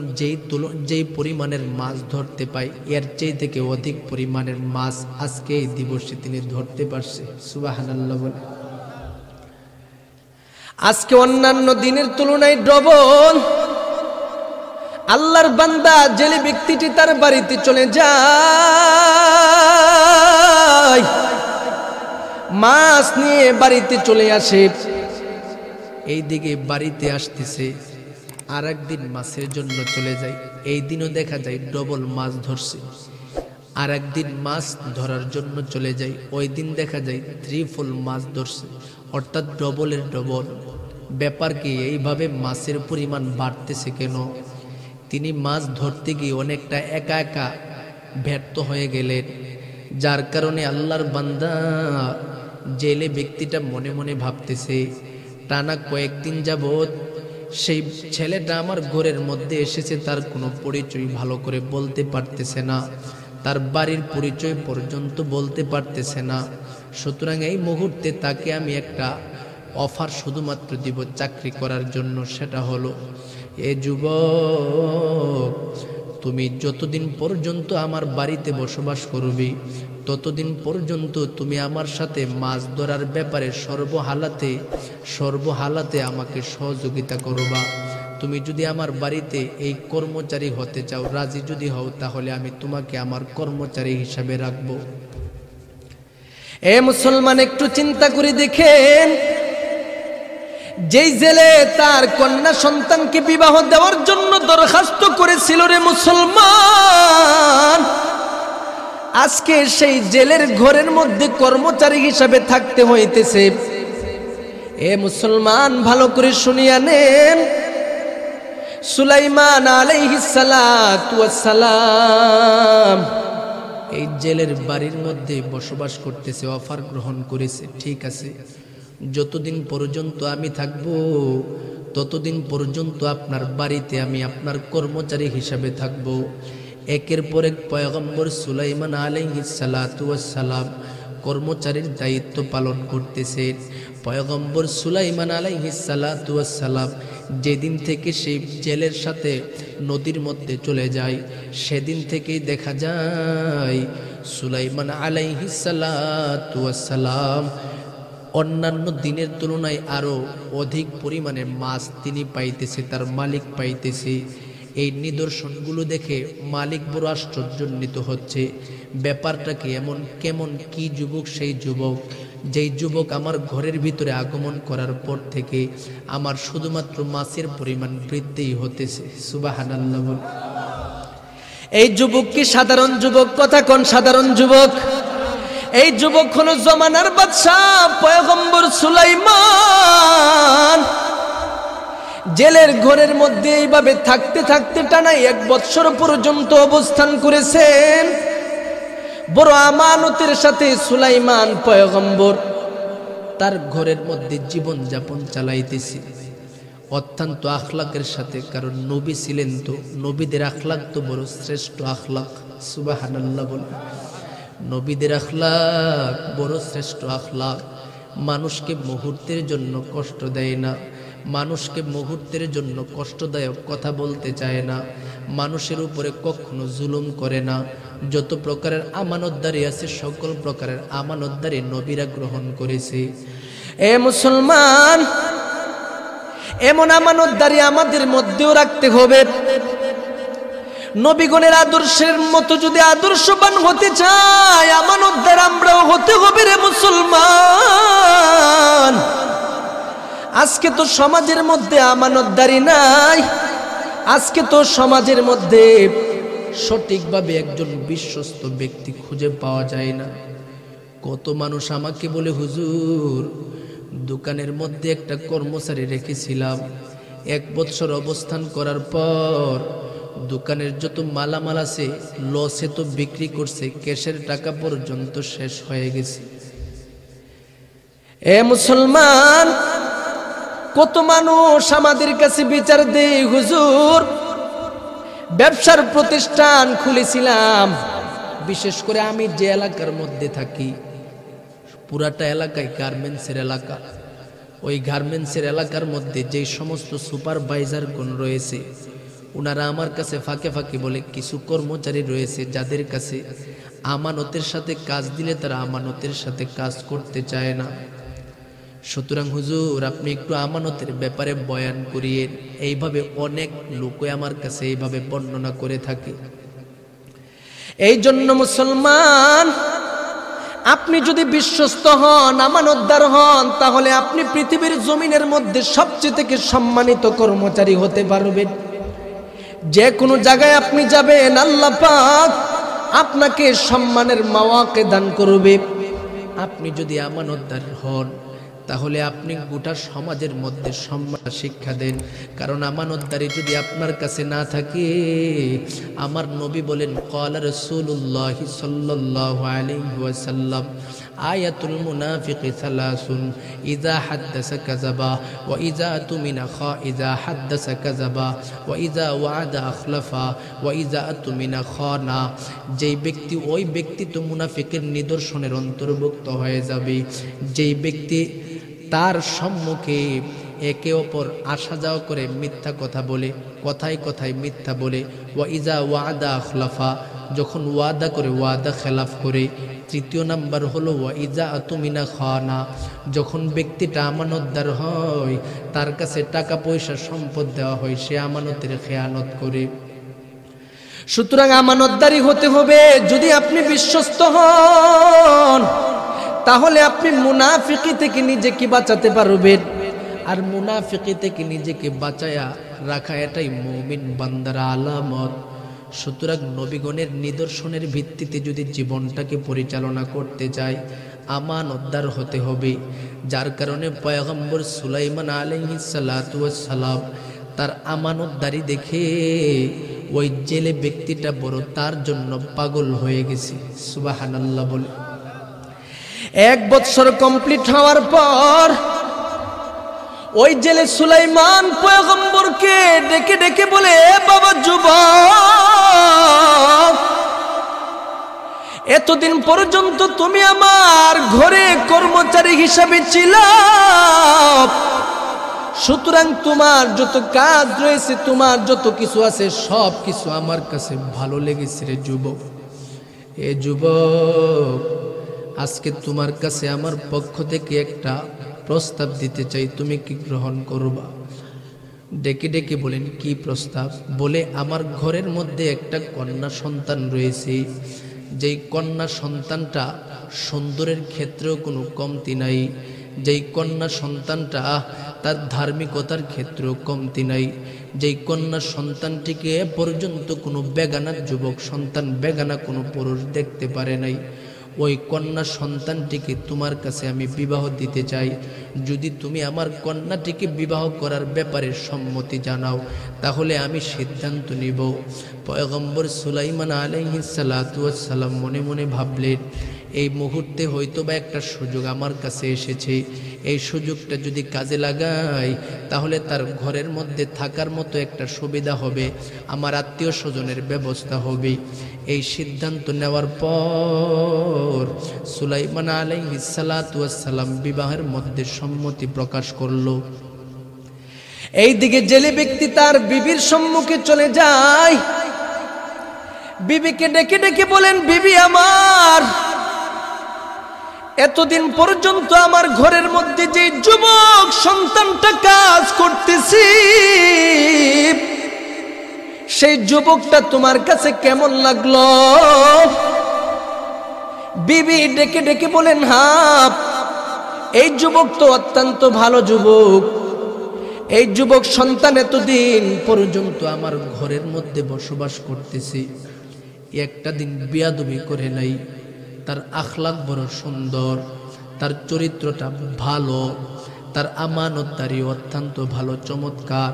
যেই পরিমাণের মাছ ধরতে পায়, এর চেয়ে থেকে অধিক পরিমাণের মাছ আজকে এই দিবসে তিনি ধরতে পারছে। সুবহানাল্লাহ বলে। আজকে অন্যান্য দিনের তুলনায় ডবল। আল্লাহর বান্দা জেলে ব্যক্তিটি তার বাড়িতে চলে যায়, মাছ নিয়ে বাড়িতে চলে আসে। এইদিকে বাড়িতে আসতেছে, আর একদিন মাছের জন্য চলে যায়। এই দিনও দেখা যায় ডবল মাছ ধরছে। আর একদিন মাছ ধরার জন্য চলে যায়, ওই দিন দেখা যায় ত্রিফল মাছ ধরছে, অর্থাৎ ডবলের ডবল। ব্যাপার কি, এইভাবে মাছের পরিমাণ বাড়তেছে কেন? তিনি মাছ ধরতে গিয়ে অনেকটা একা একা ব্যর্থ হয়ে গেলেন, যার কারণে আল্লাহর বান্দা জেলে ব্যক্তিটা মনে মনে ভাবতেছে, টানা কয়েকদিন যাবত সেই ছেলেটা আমার ঘরের মধ্যে এসেছে, তার কোনো পরিচয় ভালো করে বলতে পারতেছে না, তার বাড়ির পরিচয় পর্যন্ত বলতে পারতেছে না। সুতরাং এই মুহূর্তে তাকে আমি একটা অফার শুধুমাত্র দিব চাকরি করার জন্য, সেটা হলো, এ যুবক, তুমি যতদিন পর্যন্ত আমার বাড়িতে বসবাস করবি ততদিন পর্যন্ত তুমি আমার সাথে মাছ ধরার ব্যাপারে সর্বহালাতে আমাকে সহযোগিতা করবা। তুমি যদি আমার বাড়িতে এই কর্মচারী হতে চাও, রাজি যদি হও, তাহলে আমি তোমাকে আমার কর্মচারী হিসাবে রাখবো। এ মুসলমান, একটু চিন্তা করে দেখেন, যেই জেলে তার কন্যা সন্তানকে বিবাহ দেওয়ার জন্য দরখাস্ত করেছিল, রে মুসলমান, আজকে সেই জেলের ঘরের মধ্যে কর্মচারী হিসাবে থাকতে হইতেছে। এ মুসলমান, ভালো করে শুনিয়া নেন, সুলাইমান আলাইহিস সালাতু ওয়াস সালাম এই জেলের বাড়ির মধ্যে বসবাস করতেছে, অফার গ্রহণ করেছে। ঠিক আছে, যতদিন পর্যন্ত আমি থাকব ততদিন পর্যন্ত আপনার বাড়িতে আমি আপনার কর্মচারী হিসাবে থাকব। একের পর এক পয়গম্বর সুলাইমান আলাইহিস সালাতু ওয়াস সালাম কর্মচারীর দায়িত্ব পালন করতেছে। পয়গম্বর সুলাইমান আলাইহিস সালাতু ওয়াস সালাম যেদিন থেকে সেই জেলের সাথে নদীর মধ্যে চলে যায়, সেদিন থেকেই দেখা যায় সুলাইমান আলাইহিস সালাতু ওয়াস সালাম অন্যান্য দিনের তুলনায় আরো অধিক পরিমাণে মাছ তিনি পাইতেছে, তার মালিক পাইতেছে। এই নিদর্শনগুলো দেখে মালিক বড় আশ্চর্যান্বিত হচ্ছে। ব্যাপারটা কি এমন, কেমন, কি যুবক সেই যুবক, যেই যুবক আমার ঘরের ভিতরে আগমন করার পর থেকে আমার শুধুমাত্র মাছের পরিমাণ বৃদ্ধি হতেছে। সুবহানাল্লাহ। এই যুবক কি সাধারণ যুবক? কথা কোন সাধারণ যুবক? এই যুবক হলো জমানার বাদশাহ পয়গম্বর সুলাইমান। জেলের ঘরের মধ্যে এইভাবে থাকতে থাকতে টানা 1 বৎসর পর্যন্ত অবস্থান করেছেন। বড় আমানতের সাথে সুলাইমান পয়গম্বর তার ঘরের মধ্যে জীবন যাপন চালাইতেছে। অত্যন্ত আখলাকের সাথে, কারণ নবী ছিলেন তো, নবীদের আখলাক তো বড় শ্রেষ্ঠ আখলাক। সুবহানাল্লাহ বল। নবীদের আখলাক বড় শ্রেষ্ঠ আখলাক। মানুষকে মুহূর্তের জন্য কষ্ট দেয় না, মানুষকে মুহূর্তের জন্য কষ্টদায়ক কথা বলতে চায় না, মানুষের উপরে কখনো জুলুম করে না। যত প্রকারের আমানতদারি আছে সকল প্রকারের আমানতদারি নবীরা গ্রহণ করেছে। এ মুসলমান, এমন আমানতদারি আমাদের মধ্যেও রাখতে হবে। নবীগণের আদর্শের মতো যদি আদর্শবান হতে চায়, আমানতদার আমরাও হতে হবে রে মুসলমান। আজকে তো সমাজের মধ্যে আমানতদারি নাই, আজকে তো সমাজের মধ্যে সঠিকভাবে একজন বিশ্বস্ত ব্যক্তি খুঁজে পাওয়া যায় না। কত মানুষ আমাকে বলে, হুজুর দোকানের মধ্যে একটা কর্মচারী রেখেছিলাম, 1 বছর অবস্থান করার পর দোকানের যত মালামাল আছে লসে তো বিক্রি করছে, ক্যাশের টাকা পর্যন্ত শেষ হয়ে গেছে। এ মুসলমান, কত মানুষ আমাদের কাছে বিচার দেয়, হুজুর ব্যবসার প্রতিষ্ঠান খুলেছিলাম, বিশেষ করে আমি যে এলাকার মধ্যে থাকি পুরাটা এলাকায় গার্মেন্টসের এলাকা। ওই গার্মেন্টসের এলাকার মধ্যে যে সমস্ত সুপারভাইজারগণ রয়েছে, ওনারা আমার কাছে ফাঁকে ফাঁকে বলে কিছু কর্মচারী রয়েছে যাদের কাছে আমানতের সাথে কাজ দিলে তারা আমানতের সাথে কাজ করতে চায় না। সুতরাং হুজুর আপনি একটু আমানতের ব্যাপারে বয়ান করিয়ে। এইভাবে অনেক লোকে আমার কাছে এইভাবে বর্ণনা করে থাকে। এই জন্য মুসলমান, আপনি যদি বিশ্বস্ত হন, আমানতদার হন, তাহলে আপনি পৃথিবীর জমিনের মধ্যে সবচেয়ে থেকে সম্মানিত কর্মচারী হতে পারবেন। যে কোনো জায়গায় আপনি যাবেন, আল্লাহ পাক আপনাকে সম্মানের মাওয়াকে দান করবে। আপনি যদি আমানতদার হন, তাহলে আপনি গোটা সমাজের মধ্যে সম্মান শিক্ষা দেন। কারণ আমানতদারি যদি আপনার কাছে না থাকে, আমার নবী বলেন, ক্বালা রাসূলুল্লাহ সাল্লাল্লাহু আলাইহি ওয়াসাল্লাম, আয়াতুল মুনাফিকি সালাসুন, ইযা হাদ্দাসা কাযাবা ওয়া ইযা তুমিনা খা, ইযা হাদ্দাসা কাযাবা ওয়া ইযা ওয়া'আদা আখলাফা ওয়া ইযা তুমিনা খানা। যেই ব্যক্তি, ওই ব্যক্তি তো মুনাফিকের নিদর্শনের অন্তর্ভুক্ত হয়ে যাবে। যেই ব্যক্তি তার সম্মুখে একে অপর আসা যাওয়া করে মিথ্যা কথা বলে, কথায় কথায় মিথ্যা বলে, ওয়া ইজা ওয়াদা আখলাফা, যখন ওয়াদা করে ওয়াদা খেলাফ করে। তৃতীয় নাম্বার হলো ওয়া ইজা তুমিনা খানা, যখন ব্যক্তিটা আমানতদার হয়, তার কাছে টাকা পয়সা সম্পদ দেওয়া হয়, সে আমানতের খেয়ানত করে। সুতরাং আমানতদারি হতে হবে। যদি আপনি বিশ্বস্ত হন, তাহলে আপনি মুনাফিকি থেকে নিজেকে বাঁচাতে পারবেন। আর মুনাফিকি থেকে নিজেকে বাঁচায়া রাখা এটাই মুমিন বান্দার আলামত। সুতরাং নবীগণের নিদর্শনের ভিত্তিতে যদি জীবনটাকে পরিচালনা করতে চাই, আমানতদার হতে হবে। যার কারণে পয়গম্বর সুলাইমান আলাইহিস সালাতু ওয়াস সালাম তার আমানতদারি দেখে ওই জেলে ব্যক্তিটা বড় তার জন্য পাগল হয়ে গেছে। সুবহানাল্লাহ বলে। 1 বছর কমপ্লিট হওয়ার পর ওই জেলে সুলাইমান পয়গম্বরকে ডেকে ডেকে বলে, বাবা যুবক, এতদিন পর্যন্ত তুমি আমার ঘরে কর্মচারী হিসাবে ছিলে, সুতরাং তোমার যত কাজ রয়েছে, তোমার যত কিছু আছে, সব কিছু আমার কাছে ভালো লেগেছে রে যুবক। এ যুবক, আজকে তোমার কাছে আমার পক্ষ থেকে একটা প্রস্তাব দিতে চাই, তুমি কি গ্রহণ করবা? ডেকে ডেকে বলেন, কি প্রস্তাব? বলে, আমার ঘরের মধ্যে একটা কন্যা সন্তান রয়েছে, যেই কন্যা সন্তানটা সুন্দরের ক্ষেত্রেও কোনো কমতি নাই, যেই কন্যা সন্তানটা তার ধার্মিকতার ক্ষেত্রেও কমতি নাই, যেই কন্যা সন্তানটিকে এ পর্যন্ত কোনো বেগানা যুবক সন্তান, বেগানা কোনো পুরুষ দেখতে পারে নাই, ওই কন্যা সন্তানটিকে তোমার কাছে আমি বিবাহ দিতে চাই। যদি তুমি আমার কন্যাটিকে বিবাহ করার ব্যাপারে সম্মতি জানাও, তাহলে আমি সিদ্ধান্ত নিব। পয়গম্বর সুলাইমান আলাইহিস সালাতু ওয়াস সালাম মনে মনে ভাবলেন, এই মুহূর্তে হয়তোবা একটা সুযোগ আমার কাছে এসেছে, এই সুযোগটা যদি কাজে লাগাই তাহলে তার ঘরের মধ্যে থাকার মতো একটা সুবিধা হবে, আমার আত্মীয় স্বজনের ব্যবস্থা হবে। এই সিদ্ধান্ত নেওয়ার পর সুলাইমান আলাইহিস সালাতু ওয়াস সালাম বিবাহের মধ্যে সম্মতি প্রকাশ করলো। এইদিকে জেলে ব্যক্তি তার বিবির সম্মুখে চলে যায়, বিবিকে ডেকে ডেকে বলেন, বিবি আমার, এতদিন পর্যন্ত আমার ঘরের মধ্যে যে যুবক সন্তানটা কাজ করতেছি, সেই যুবকটা তোমার কাছে কেমন লাগলো? বিবি ডেকে ডেকে বলেন, হ্যাঁ, এই যুবক তো অত্যন্ত ভালো যুবক। এই যুবক সন্তান এতদিন পর্যন্ত আমার ঘরের মধ্যে বসবাস করতেছে, একটা দিন বিয়াদবি করে নাই। তার আখলাক বড় সুন্দর, তার চরিত্রটা ভালো, তার আমানতদারি অত্যন্ত ভালো, চমৎকার।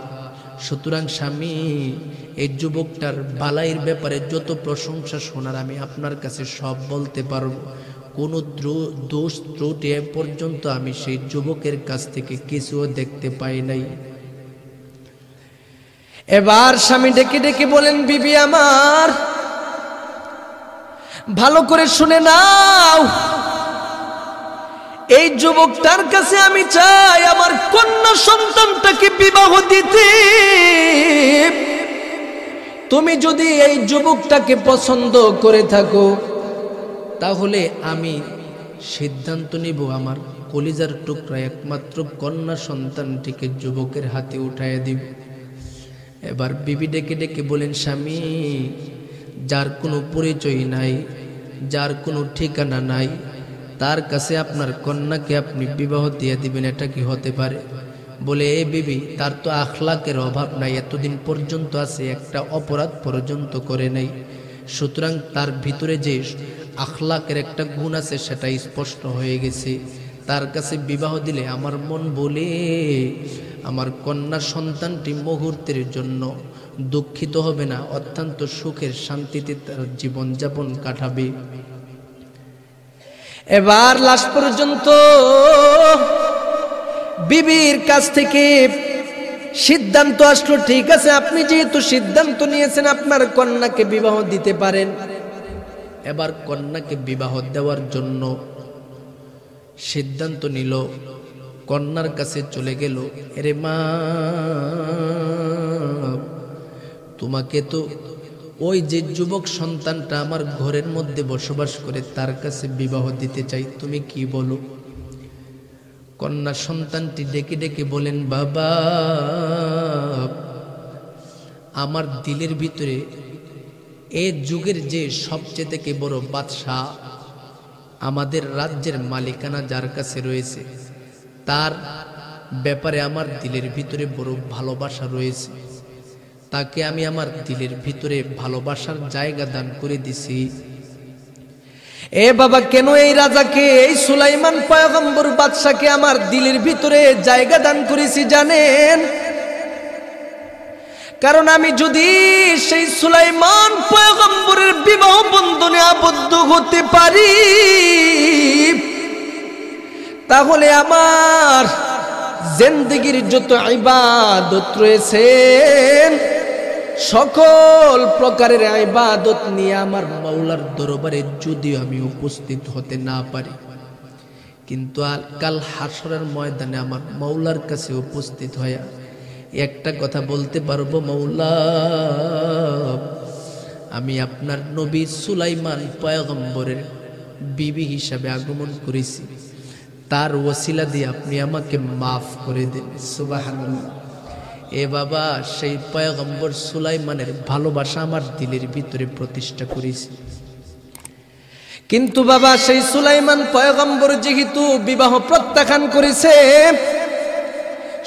সুতরাং স্বামী, এই যুবকটার বালাইয়ের ব্যাপারে যত প্রশংসা শোনার আমি আপনার কাছে সব বলতে পারবো। কোনো দোষ ত্রুটি পর্যন্ত আমি সেই যুবকের কাছ থেকে কিছুও দেখতে পাই নাই। এবার স্বামী ডেকে ডেকে বলেন, বিবি আমার, ভালো করে শুনে নাও, এই যুবকটার কাছে আমি চাই আমার কন্যা সন্তানটাকে বিবাহ দিতে। তুমি যদি এই যুবকটাকে পছন্দ করে থাকো তাহলে আমি সিদ্ধান্ত নিব আমার কলিজার টুকরা একমাত্র কন্যা সন্তানটিকে যুবকের হাতে উঠাইয়া দিব। এবার বিবি ডেকে ডেকে বলেন, স্বামী, যার কোনো পরিচয় নাই, যার কোনো ঠিকানা নাই, তার কাছে আপনার কন্যাকে আপনি বিবাহ দিয়ে দিবেন, এটা কি হতে পারে? বলে, এ বিবি, তার তো আখলাকের অভাব নাই, এতদিন পর্যন্ত আছে, একটা অপরাধ পর্যন্ত করে নাই। সুতরাং তার ভিতরে যে আখলাকের একটা গুণ আছে সেটা স্পষ্ট হয়ে গেছে। তার কাছে বিবাহ দিলে আমার মন বলে আমার কন্যা সন্তানটি মুহূর্তের জন্য দুঃখিত হবে না, অত্যন্ত সুখের শান্তিতে তার জীবনযাপন কাটাবে। এবার লাস্ট পর্যন্ত বিবির কাছ থেকে সিদ্ধান্ত আসলো, ঠিক আছে, আপনি যেহেতু সিদ্ধান্ত নিয়েছেন আপনার কন্যাকে বিবাহ দিতে পারেন। এবার কন্যাকে বিবাহ দেওয়ার জন্য সিদ্ধান্ত নিল, কন্যার কাছে চলে গেল। এরে মা, তোমাকে তো ওই যে যুবক সন্তানটা আমার ঘরের মধ্যে বসবাস করে তার কাছে বিবাহ দিতে চাই, তুমি কি বলো? কন্যা সন্তানটি ডেকে ডেকে বলেন, বাবা, আমার দিলের ভিতরে এই যুগের যে সবচেয়ে থেকে বড় বাদশাহ, আমাদের রাজ্যের মালিকানা যার কাছে রয়েছে, তার ব্যাপারে আমার দিলের ভিতরে বড় ভালোবাসা রয়েছে। তাকে আমি আমার দিলের ভিতরে ভালোবাসার জায়গা দান করে দিছি। এ বাবা, কেন এই রাজাকে, এই সুলাইমান পয়গম্বর বাদশাকে আমার দিলের ভিতরে জায়গা দান করেছি জানেন? কারণ আমি যদি সেই সুলাইমান পয়গম্বরের বিবাহ বন্ধনে আবদ্ধ হতে পারি তাহলে আমার জিন্দেগীর যত ইবাদত রয়েছে সকল প্রকারের ইবাদত নিয়ে আমার মাওলার দরবারে যদিও আমি উপস্থিত হতে না পারি, কিন্তু কাল হাসরের ময়দানে আমার মাওলার কাছে উপস্থিত হয়ে একটা কথা বলতে পারবো, মাওলা, আমি আপনার নবী সুলাইমান পয়গম্বরের বিবি হিসাবে আগমন করেছি, তার ওসিলা দিয়ে আপনি আমাকে মাফ করে দেন। সুবহানাল্লাহ। এ বাবা, সেই পয়গম্বর সুলাইমানের ভালোবাসা আমার দিলের ভিতরে প্রতিষ্ঠা করেছি। কিন্তু বাবা, সেই সুলাইমান পয়গম্বর যেহেতু বিবাহ প্রত্যাখ্যান করেছে,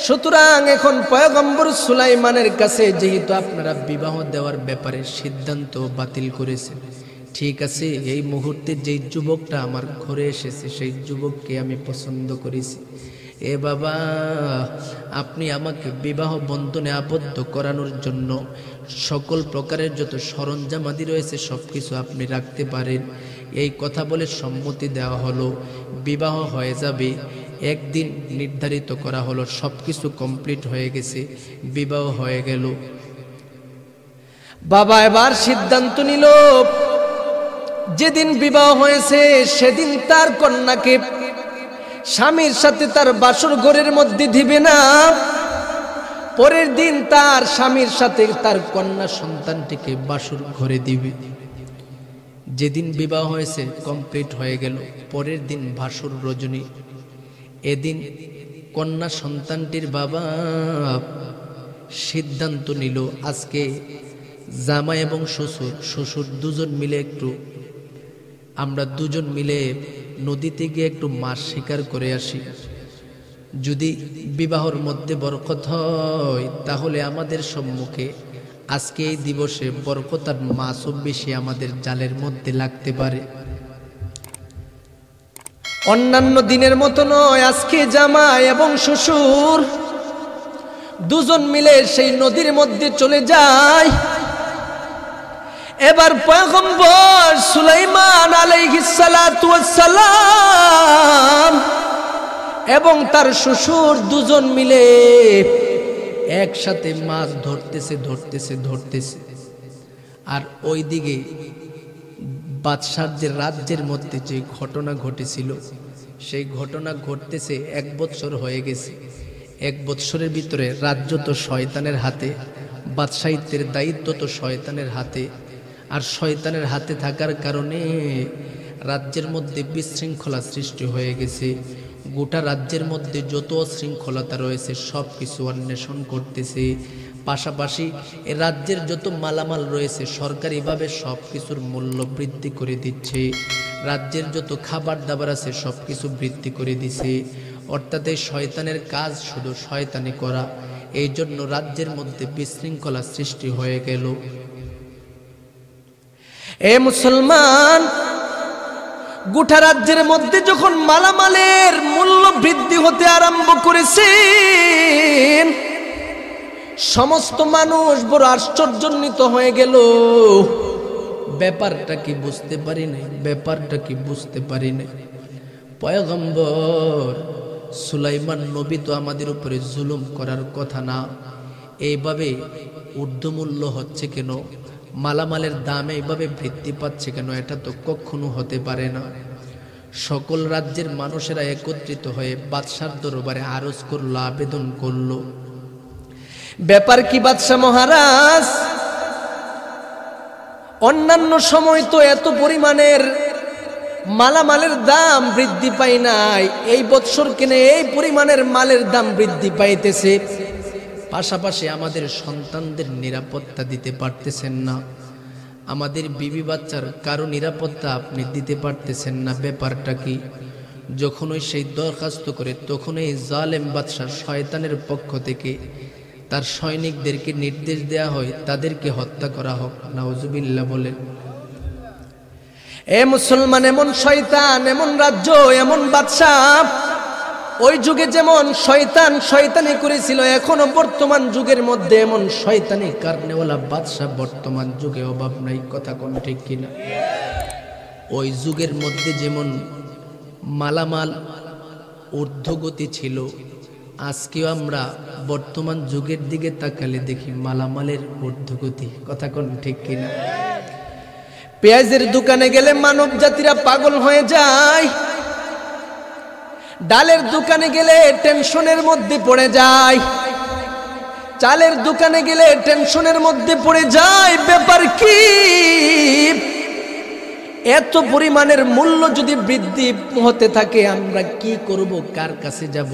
সুতরাং এখন পয়গম্বর সুলাইমানের কাছে যেহেতু আপনারা বিবাহ দেওয়ার ব্যাপারে সিদ্ধান্ত বাতিল করেছেন, ঠিক আছে, এই মুহূর্তে যেই যুবকটা আমার ঘরে এসেছে সেই যুবককে আমি পছন্দ করেছি। এ বাবা, আপনি আমাকে বিবাহ বন্ধনে আবদ্ধ করানোর জন্য সকল প্রকারের যত সরঞ্জামাদি রয়েছে সবকিছু আপনি রাখতে পারেন, এই কথা বলে সম্মতি দেওয়া হলো, বিবাহ হয়ে যাবে। একদিন নির্ধারিত করা হলো, সবকিছু কমপ্লিট হয়ে গেছে, বিবাহ হয়ে গেল। বাবা এবার সিদ্ধান্ত নিল, যেদিন বিবাহ হয়েছে সেদিন তার কন্যাকে স্বামীর সাথে তার বাসর ঘরের মধ্যে দিবে না। পরের দিন তার স্বামীর সাথে তার কন্যা সন্তানটিকে বাসর ঘরে দিবে। যেদিন বিবাহ হয়েছে কমপ্লিট হয়ে গেল, পরের দিন বাসর রজনী। এদিন কন্যা সন্তানটির বাবা সিদ্ধান্ত নিল, আজকে জামাই এবং শ্বশুর দুজন মিলে আমরা দুজন মিলে নদীতে গিয়ে একটু মাছ শিকার করে আসি। যদি বিবাহর মধ্যে বরকত হয় তাহলে আমাদের সম্মুখে আজকে এই দিবসে বরকত আর মাছও বেশি আমাদের জালের মধ্যে লাগতে পারে। অন্যান্য দিনের মতো নয়, আজকে জামাই এবং শ্বশুর দুজন মিলে সেই নদীর মধ্যে চলে যায়। এবার পয়গম্বর সুলাইমান আলাইহিস সালাতু ওয়াস সালাম এবং তার শ্বশুর দুজন মিলে একসাথে মাছ ধরতেছে। আর ওইদিকে বাদশার রাজ্যের মধ্যে যে ঘটনা ঘটেছিল, সেই ঘটনা ঘটতেছে 1 বছর হয়ে গেছে। 1 বছরের ভিতরে রাজ্য তো শয়তানের হাতে, বাদশাহিত্বের দায়িত্ব তো শয়তানের হাতে। আর শয়তানের হাতে থাকার কারণে রাজ্যের মধ্যে বিশৃঙ্খলা সৃষ্টি হয়ে গেছে। গোটা রাজ্যের মধ্যে যত শৃঙ্খলতা রয়েছে সব কিছু অন্বেষণ করতেছে। পাশাপাশি এ রাজ্যের যত মালামাল রয়েছে সরকারিভাবে সব কিছুর মূল্য বৃদ্ধি করে দিচ্ছে। রাজ্যের যত খাবার দাবার আছে সব কিছু বৃদ্ধি করে দিছে। অর্থাৎ এই শয়তানের কাজ শুধু শয়তানি করা। এই জন্য রাজ্যের মধ্যে বিশৃঙ্খলা সৃষ্টি হয়ে গেল। এ মুসলমান, গোটা রাজ্যের মধ্যে যখন মালামালের মূল্য বৃদ্ধি হতে আরম্ভ করেছে, সমস্ত মানুষ বড় আশ্চর্যান্বিত হয়ে গেল। ব্যাপারটা কি বুঝতে পারি নাই। পয়গম্বর সুলাইমান নবী তো আমাদের উপরে জুলুম করার কথা না, এইভাবে ঊর্ধ্বমূল্য হচ্ছে কেন, মালামালের দাম এইভাবে বৃদ্ধি পাচ্ছে কেন? এটা তো কখনো হতে পারে না। সকল রাজ্যের মানুষেরা একত্রিত হয়ে বাদশার দরবারে আরজ করলো, আবেদন করলো। ব্যাপার কি বাদশা মহারাজ? অন্যান্য সময় তো এত পরিমাণের মালামালের দাম বৃদ্ধি পায় নাই, এই বৎসর কেনে এই পরিমাণের মালের দাম বৃদ্ধি পাইতেছে। পাশাপাশি আমাদের সন্তানদের নিরাপত্তা দিতে পারতেছেন না, আমাদের বিবি বাচ্চার কারো নিরাপত্তা আপনি দিতে পারতেছেন না। ব্যাপারটা কি? যখনই সেই দরখাস্ত করে তখনই জালেম বাদশা শয়তানের পক্ষ থেকে তার সৈনিকদেরকে নির্দেশ দেয়া হয় তাদেরকে হত্যা করা হোক। নাউজুবিল্লাহ বলেন। এ মুসলমান, এমন শয়তান, এমন রাজ্য, এমন বাদশা, ওই যুগে যেমন শয়তান শয়তানি করেছিল, এখনো বর্তমান যুগের মধ্যে এমন শয়তানি কারণেওয়ালা বাদশা বর্তমান যুগে অভাব নাই। কথা কোন ঠিক কিনা? ওই যুগের মধ্যে যেমন মালামাল ঊর্ধ্বগতি ছিল, আজকেও আমরা বর্তমান যুগের দিকে তাকালে দেখি মালামালের ঊর্ধ্বগতি। কথা কোন ঠিক কিনা? পেঁয়াজের দোকানে গেলে মানব জাতিরা পাগল হয়ে যায়, ডালের দোকানে গেলে টেনশনের মধ্যে পড়ে যায়, চালের দোকানে গেলে টেনশনের মধ্যে পড়ে যায়। ব্যাপার কি? এত পরিমাণের মূল্য যদি বৃদ্ধি হতে থাকে আমরা কি করব? কার কাছে যাব?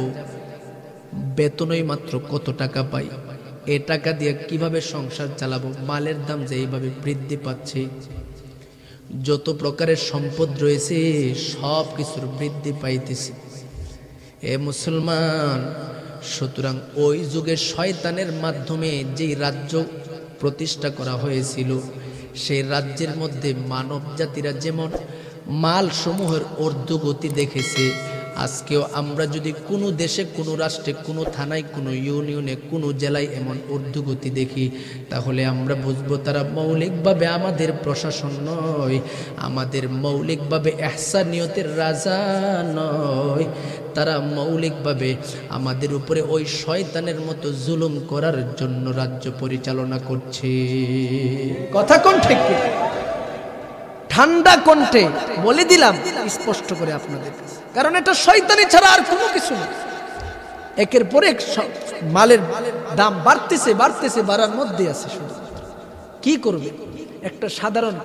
বেতনই মাত্র কত টাকা পাই, এ টাকা দিয়ে কিভাবে সংসার চালাবো? মালের দাম যে এইভাবে বৃদ্ধি পাচ্ছে, যত প্রকারের সম্পদ রয়েছে সব কিছুর বৃদ্ধি পাইতেছে। এ মুসলমান, সুতরাং ওই যুগে শয়তানের মাধ্যমে যেই রাজ্য প্রতিষ্ঠা করা হয়েছিল, সেই রাজ্যের মধ্যে মানব জাতিরা যেমন মাল সমূহের ঊর্ধ্বগতি দেখেছে, আজকেও আমরা যদি কোনো দেশে, কোনো রাষ্ট্রে, কোনো থানায়, কোনো ইউনিয়নে, কোনো জেলায় এমন ঊর্ধ্বগতি দেখি, তাহলে আমরা বুঝবো তারা মৌলিকভাবে আমাদের প্রশাসন নয়, আমাদের মৌলিকভাবে ইহসানিয়তের রাজা নয়, তারা মৌলিকভাবে আমাদের উপরে ওই শয়তানের মতো জুলুম করার জন্য রাজ্য পরিচালনা করছে। কথা কোন ঠিক? ঠান্ডা কণ্ঠে বলে দিলাম স্পষ্ট করে আপনাদের কাছে, কারণ এটা শয়তানি ছাড়া আর কোনো কিছু না। একের পর এক মালের দাম বাড়তেছে বাড়তেছে, বাড়ার মধ্যে আছে। শুধু কি করবে একটা সাধারণ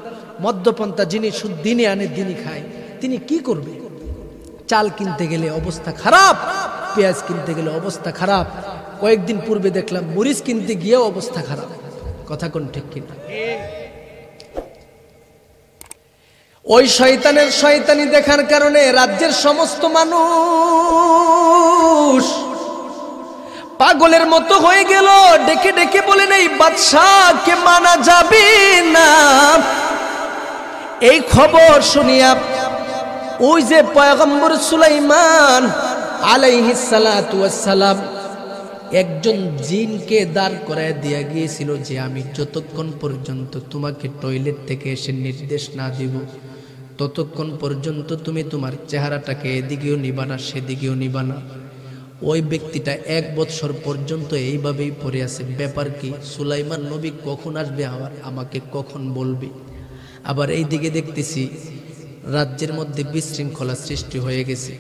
মদ্যপন্থা যিনি শুধু দিনে আনে দিনই খায়, তিনি কি করবে? চাল কিনতে গেলে অবস্থা খারাপ, পেঁয়াজ কিনতে গেলে অবস্থা খারাপ, কয়েকদিন পূর্বে দেখলাম মরিচ কিনতে গিয়েও অবস্থা খারাপ। কথা কোন ঠিক কিনা? ওই শয়তানের শয়তানি দেখার কারণে রাজ্যের সমস্ত মানুষ পাগলের মতো হয়ে গেল। ডেকে ডেকে বলেন এই বাদশাহকে মানা যাবে না। এই খবর শুনিয়া ওই যে পয়গম্বর সুলাইমান আলাইহিস সালাতু ওয়াস সালাম একজন জিনকে দাঁড় করায় দিয়া গিয়েছিল যে আমি যতক্ষণ পর্যন্ত তোমাকে টয়লেট থেকে এসে নির্দেশ না দিব, ততক্ষণ পর্যন্ত তুমি তোমার চেহারাটাকে এদিকেও নিবা না সেদিকেও নিবা না। ওই ব্যক্তিটা 1 বছর পর্যন্ত এইভাবেই পড়ে আছে। ব্যাপার কি? সুলাইমান নবী কখন আসবে, আমাকে কখন বলবে? আবার এই দিকে দেখতেছি রাজ্যের মধ্যে বিশৃঙ্খলা সৃষ্টি হয়ে গেছে।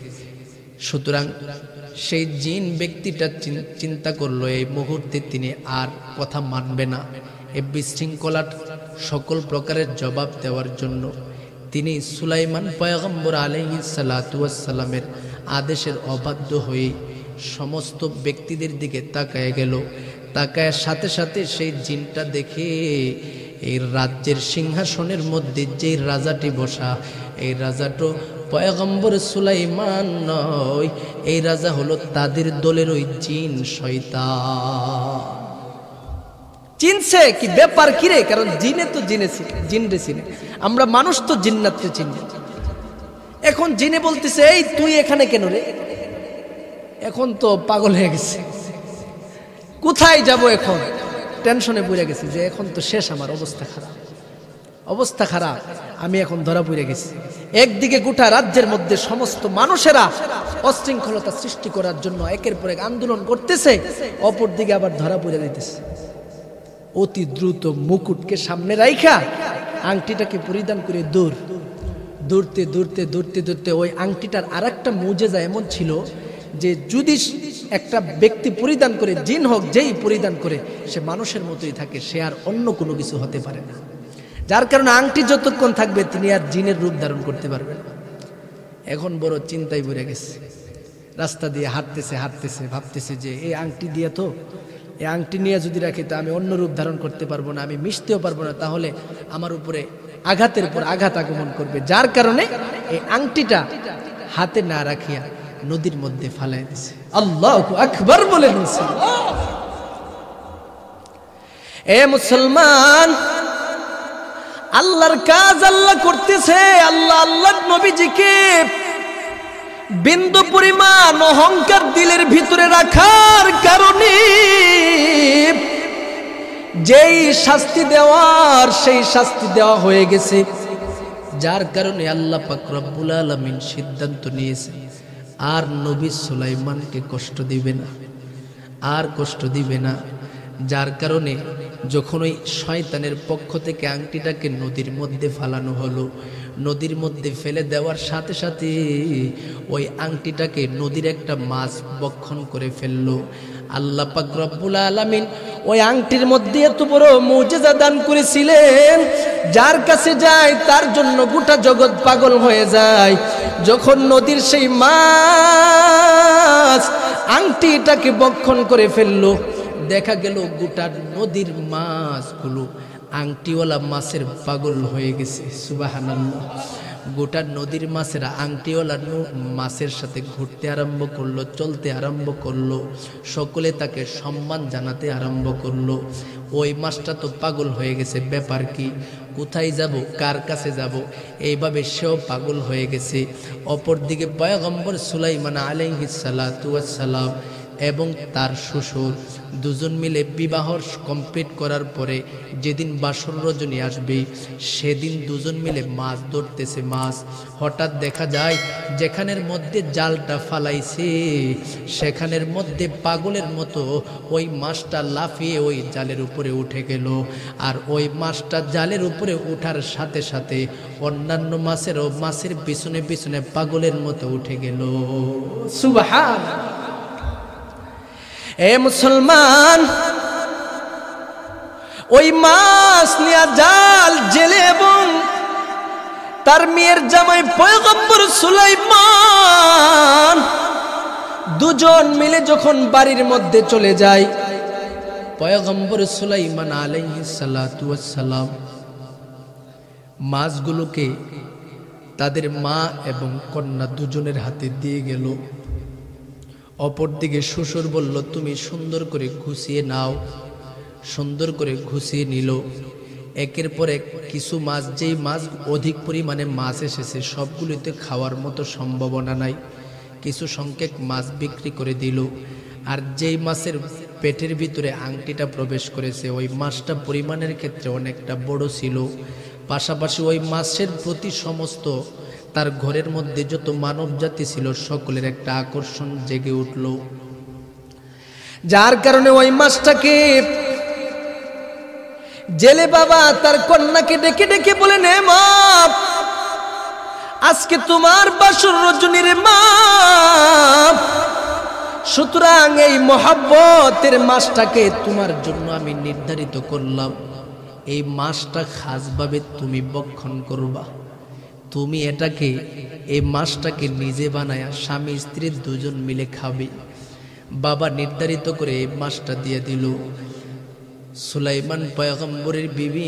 সুতরাং সেই জিন ব্যক্তিটা চিন্তা করলো এই মুহূর্তে তিনি আর কথা মানবে না। এই বিশৃঙ্খলার সকল প্রকারের জবাব দেওয়ার জন্য তিনি সুলাইমান পয়গম্বর আলাইহিস সালাতু ওয়াস সালামের আদেশের অবাধ্য হয়ে সমস্ত ব্যক্তিদের দিকে তাকায় গেল। তাকায় সাথে সাথে সেই জিনটা দেখে এই রাজ্যের সিংহাসনের মধ্যে যে রাজাটি বসা, এই রাজাটো পয়গম্বর সুলাইমান নয়, এই রাজা হলো তাদের দলের ওই জিন শয়তান। চিনছে কি ব্যাপার কি রে? কারণ জিনে তো জিনরে চিনে, আমরা মানুষ তো জিন্নাতরে চিনি। এখন জিনে বলতেছে এই তুই এখানে কেন রে? এখন তো পাগল হয়ে গেছে, কোথায় যাব? এখন টেনশনে পড়ে গেছি যে এখন তো শেষ, আমার অবস্থা খারাপ, অবস্থা খারাপ, আমি এখন ধরা পড়ে গেছি। একদিকে গোটা রাজ্যের মধ্যে সমস্ত মানুষেরা অশৃঙ্খলতা সৃষ্টি করার জন্য একের পর এক আন্দোলন করতেছে, অপর দিকে আবার ধরা পড়ে দিতেছে। অতি দ্রুত মুকুটকে সামনে রাইখা আংটিটাকে পরিধান করে দৌড়তে দৌড়তে দৌড়তে দৌড়তে ওই আংটিটার আর একটা মুজেজা এমন ছিল যে যদি একটা ব্যক্তি পরিধান করে, জিন হোক যেই পরিধান করে, সে মানুষের মতোই থাকে, সে আর অন্য কোনো কিছু হতে পারে না। যার কারণে আংটি যতক্ষণ থাকবে তিনি আর জিনের রূপ ধারণ করতে পারবেন না। এখন বড় চিন্তায় পড়ে গেছে, রাস্তা দিয়ে হাঁটতেছে হাঁটতেছে ভাবতেছে যে এই আংটি দিয়ে তো, এই আংটি নিয়ে যদি রাখি তো আমি অন্য রূপ ধারণ করতে পারবো না, আমি মিশতেও পারবো না, তাহলে আমার উপরে আঘাতের উপর আঘাত আগমন করবে। যার কারণে এই আংটিটা হাতে না রাখিয়া নদীর মধ্যে ফালাই দিছে। আল্লাহু আকবার বলে দিছে। এ মুসলমান, আল্লাহর কাজ আল্লাহ করতেছে। আল্লাহ আল্লাহর নবীজিকে বিন্দু পরিমাণ অহংকার দিলের ভিতরে রাখার কারণে যেই শাস্তি দেওয়ার সেই শাস্তি দেওয়া হয়ে গেছে। যার কারণে আল্লাহ পাক রব্বুল আলামিন সিদ্ধান্ত নিয়েছে আর নবী সুলাইমানকে কষ্ট দিবে না, আর কষ্ট দিবে না। যার কারণে যখন ওই শয়তানের পক্ষ থেকে আংটিটাকে নদীর মধ্যে ফালানো হলো, নদীর মধ্যে ফেলে দেওয়ার সাথে সাথে ওই আংটিটাকে নদীর একটা মাছ ভক্ষণ করে ফেললো। আল্লাহ পাক রব্বুল আলামিন ওই আংটির মধ্যে এত বড় মুজিজা দান করেছিলেন, যার কাছে যায় তার জন্য গোটা জগৎ পাগল হয়ে যায়। যখন নদীর সেই মাছ আংটিটাকে ভক্ষণ করে ফেললো, দেখা গেল গোটা নদীর মাছগুলো আংটিওয়ালা মাছের পাগল হয়ে গেছে। সুবহানাল্লাহ। গোটা নদীর মাছেরা আংটিওয়ালা মাছের সাথে ঘুরতে আরম্ভ করলো, চলতে আরম্ভ করলো, সকলে তাকে সম্মান জানাতে আরম্ভ করলো। ওই মাছটা তো পাগল হয়ে গেছে, ব্যাপার কি, কোথায় যাব, কার কাছে যাব, এইভাবে সেও পাগল হয়ে গেছে। অপরদিকে পয়গম্বর সুলাইমান আলাইহিস সালাতু ওয়াস সালাম এবং তার শ্বশুর দুজন মিলে বিবাহ কমপ্লিট করার পরে যেদিন বাসর রজনী আসবে সেদিন দুজন মিলে মাছ ধরতেছে। মাছ হঠাৎ দেখা যায় যেখানের মধ্যে জালটা ফালাইছে সেখানের মধ্যে পাগলের মতো ওই মাছটা লাফিয়ে ওই জালের উপরে উঠে গেল। আর ওই মাছটা জালের উপরে ওঠার সাথে সাথে অন্যান্য মাছেরও মাছের পিছনে পিছনে পাগলের মতো উঠে গেল। সুবহানাল্লাহ। এ মুসলমান, ওই মাছ নিয়ে জাল জেলে এবং তার মেয়ের জামাই পয়গম্বর সুলাইমান দুজন মিলে যখন বাড়ির মধ্যে চলে যায়, পয়গম্বর সুলাইমান আলাইহিস সালাতু ওয়াস সালাম মাছগুলোকে তাদের মা এবং কন্যা দুজনের হাতে দিয়ে গেল। অপরদিকে শ্বশুর বলল, তুমি সুন্দর করে গুছিয়ে নাও। সুন্দর করে গুছিয়ে নিল। একের পর এক কিছু মাছ, যেই মাছ অধিক পরিমাণে মাছ এসেছে সবগুলিতে খাওয়ার মতো সম্ভাবনা নাই, কিছু সংখ্যক মাছ বিক্রি করে দিল। আর যেই মাছের পেটের ভিতরে আংটিটা প্রবেশ করেছে ওই মাছটা পরিমাণের ক্ষেত্রে অনেকটা বড় ছিল। পাশাপাশি ওই মাছের প্রতি সমস্ত তার ঘরের মধ্যে যত মানব জাতি ছিল সকলের একটা আকর্ষণ জেগে উঠল, যার কারণে ওই মাছটাকে জেলে বাবা তার কন্যাকে ডেকে ডেকে বলেন, এ মা, আজকে তোমার বাসর রজনীর মা, সুতরাং এই মহব্বতের মাছটাকে তোমার জন্য আমি নির্ধারিত করলাম। এই মাছটা খাসভাবে তুমি ভক্ষণ করবা। তুমি এটাকে, এই মাছটাকে নিজে বানায়া স্বামী স্ত্রী দুজন মিলে খাবে। বাবা নির্ধারিত করে এই মাছটা দিয়ে দিল। সুলাইমান পয়গম্বরের বিবি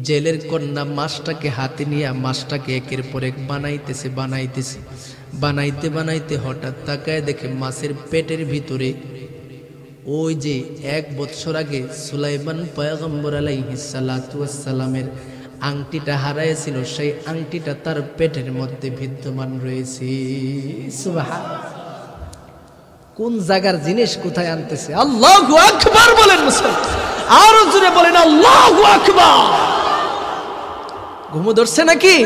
জেলের কন্যা মাছটাকে হাতে নিয়ে মাছটাকে একের পর এক বানাইতে বানাইতে হঠাৎ তাকায় দেখে মাছের পেটের ভিতরে ওই যে 1 বছর আগে সুলাইমান পয়গম্বর আলাইহিস সালাতু ওয়াস সালামের আংটিটা হারাইছিল, সেই আংটিটা তার পেটের মধ্যে বিদ্যমান রয়েছে। সুবহানাল্লাহ। কোন জায়গার জিনিস কোথায় আনতেছে? আল্লাহু আকবার বলেন মুসলমান, আরো জোরে বলেন আল্লাহু আকবার। ঘুমো ধরছে নাকি?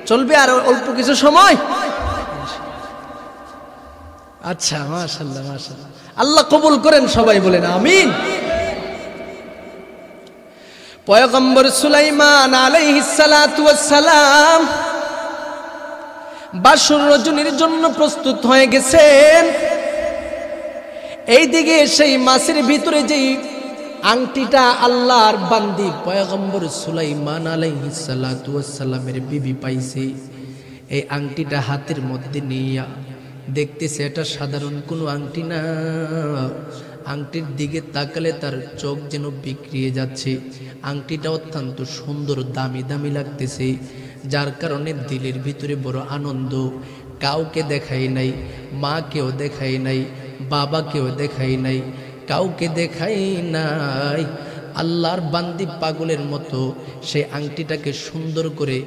চলবে আর অল্প কিছু সময়। আচ্ছা, মাশাআল্লাহ মাশাআল্লাহ, আল্লাহ কবুল করেন, সবাই বলেন আমিন। পয়গম্বর সুলাইমান আলাইহিস সালাতু ওয়াস সালাম বাসর রজনীর জন্য প্রস্তুত হয়ে গেছেন। এইদিকে সেই মাছের ভিতরে যেই আংটিটা আল্লাহর বান্দি পয়গম্বর সুলাইমান আলাইহিস সালাতু ওয়াস সালামের বিবি পাইছে, এই আংটিটা হাতের মধ্যে নিয়ে দেখতেছে এটা সাধারণ কোনো আংটি না। আংটির দিকে তাকালে তার চোখ যেন বিক্রিয়ে যাচ্ছে। আংটিটা অত্যন্ত সুন্দর, দামি দামি লাগতেছে, যার কারণে দিলের ভিতরে বড় আনন্দ। কাউকে দেখাই নাই, মাকেও দেখাই নাই, বাবাকেও দেখাই নাই, কাউকে দেখাই নাই। আল্লাহর বান্দি পাগলের মতো সেই আংটিটাকে সুন্দর করে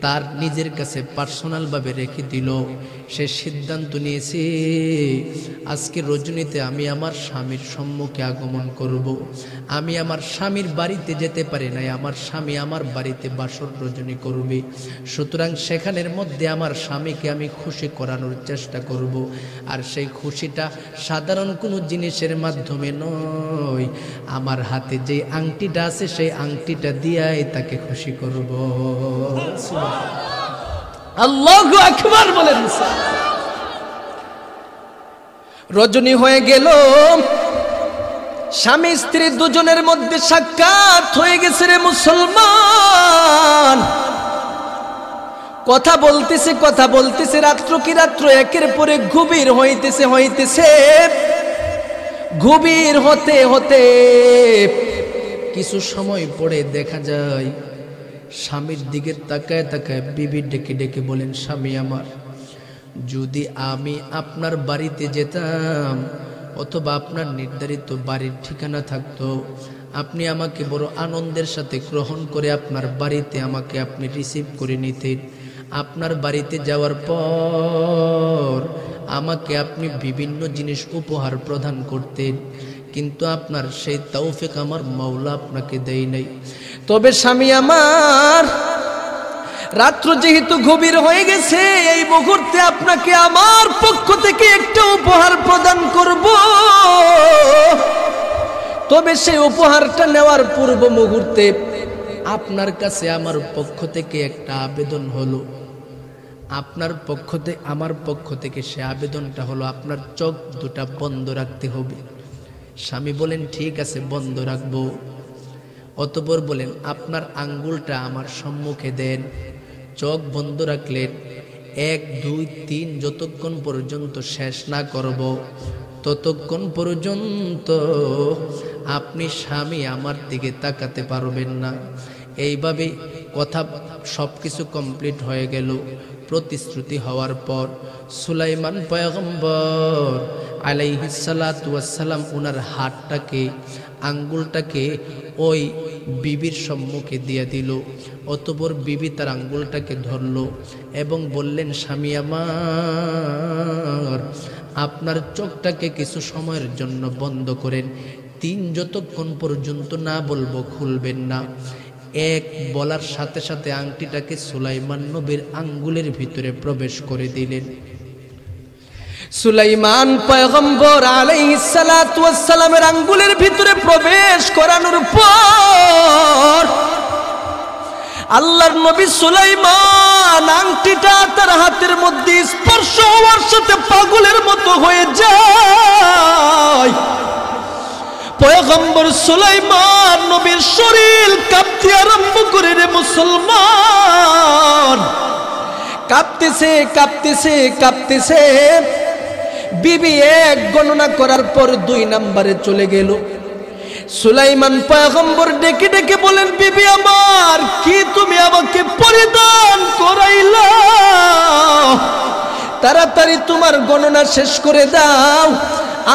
তার নিজের কাছে পার্সোনালভাবে রেখে দিল। সে সিদ্ধান্ত নিয়েছে আজকে রজনীতে আমি আমার স্বামীর সম্মুখে আগমন করব। আমি আমার স্বামীর বাড়িতে যেতে পারি নাই, আমার স্বামী আমার বাড়িতে বাসর রজনী করবে। সুতরাং সেখানের মধ্যে আমার স্বামীকে আমি খুশি করানোর চেষ্টা করব। আর সেই খুশিটা সাধারণ কোনো জিনিসের মাধ্যমে নয়, আমার হাতে যে আংটিটা আছে সেই আংটিটা দিয়াই তাকে খুশি করব। আল্লাহু আকবার বলেন। রজনী হয়ে গেল, স্বামী স্ত্রী দুজনের মধ্যে সাক্ষাৎ হয়ে গেছে। রে মুসলমান, কথা বলতেছে রাত্র কি রাত্র একের পরে গভীর হইতেছে। গভীর হতে হতে কিছু সময় পরে দেখা যায় স্বামীর দিকে তাকায় তাকায় বিবি ডেকে ডেকে বলেন, স্বামী আমার, যদি আমি আপনার বাড়িতে যেতাম অথবা আপনার নির্ধারিত বাড়ির ঠিকানা থাকতো, আপনি আমাকে বড় আনন্দের সাথে গ্রহণ করে আপনার বাড়িতে আমাকে আপনি রিসিভ করে নিতেন। আপনার বাড়িতে যাওয়ার পর আমাকে আপনি বিভিন্ন জিনিস উপহার প্রদান করতেন, কিন্তু আপনার সেই তৌফিক আমার মাওলা আপনাকে দেয় নাই। তবে স্বামী আমার, রাত্র যেহেতু গভীর হয়ে গেছে, এই মুহূর্তে আপনাকে আমার পক্ষ থেকে একটা উপহার প্রদান করব। তবে সেই উপহারটা নেওয়ার পূর্ব মুহূর্তে আপনার কাছে আমার পক্ষ থেকে একটা আবেদন হলো। আপনার পক্ষ থেকে আমার পক্ষ থেকে সে আবেদনটা হলো, আপনার চোখ দুটা বন্ধ রাখতে হবে। স্বামী বলেন, ঠিক আছে, বন্ধ রাখবো। অতঃপর বলেন, আপনার আঙ্গুলটা আমার সম্মুখে দেন। চোখ বন্ধ রাখলেন। 1 2 3 যতক্ষণ পর্যন্ত শেষ না করব ততক্ষণ পর্যন্ত আপনি স্বামী আমার দিকে তাকাতে পারবেন না। এইভাবে কথা সবকিছু কমপ্লিট হয়ে গেল। প্রতিশ্রুতি হওয়ার পর সুলাইমান পয়গম্বর আলাইহিস সালাতু ওয়াস সালাম ওনার হাতটাকে, আঙ্গুলটাকে ওই বিবির সম্মুখে দিয়ে দিল। অতঃপর বিবি তার আঙ্গুলটাকে ধরল এবং বললেন, স্বামী আমার, আপনার চোখটাকে কিছু সময়ের জন্য বন্ধ করেন। 3 যতক্ষণ পর্যন্ত না বলবো খুলবেন না। 1 বলার সাথে সাথে আংটিটাকে সুলাইমান নবীর আঙ্গুলের ভিতরে প্রবেশ করে দিলেন। সুলাইমান পয়গম্বর আলাইহিস সালাতু ওয়াস সালামের আঙ্গুলের ভিতরে প্রবেশ করানোর পর আল্লাহর নবী সুলাইমান আংটিটা তার হাতের মধ্যে স্পর্শ হওয়ার সাথে পাগলের মতো হয়ে যায়। পয়গম্বর সুলাইমান নবীর শরীর কাঁপতে আরম্ভ করে। রে মুসলমান, কাঁপতেছে কাঁপতেছে কাঁপতেছে। বিবি 1 গণনা করার পর 2 নম্বরে চলে গেল। সুলাইমান পয়গম্বর ডেকে ডেকে বলেন, বিবি আমার, কি তুমি আমাকে পরিধান করাইলা? তাড়াতাড়ি তোমার গণনা শেষ করে দাও,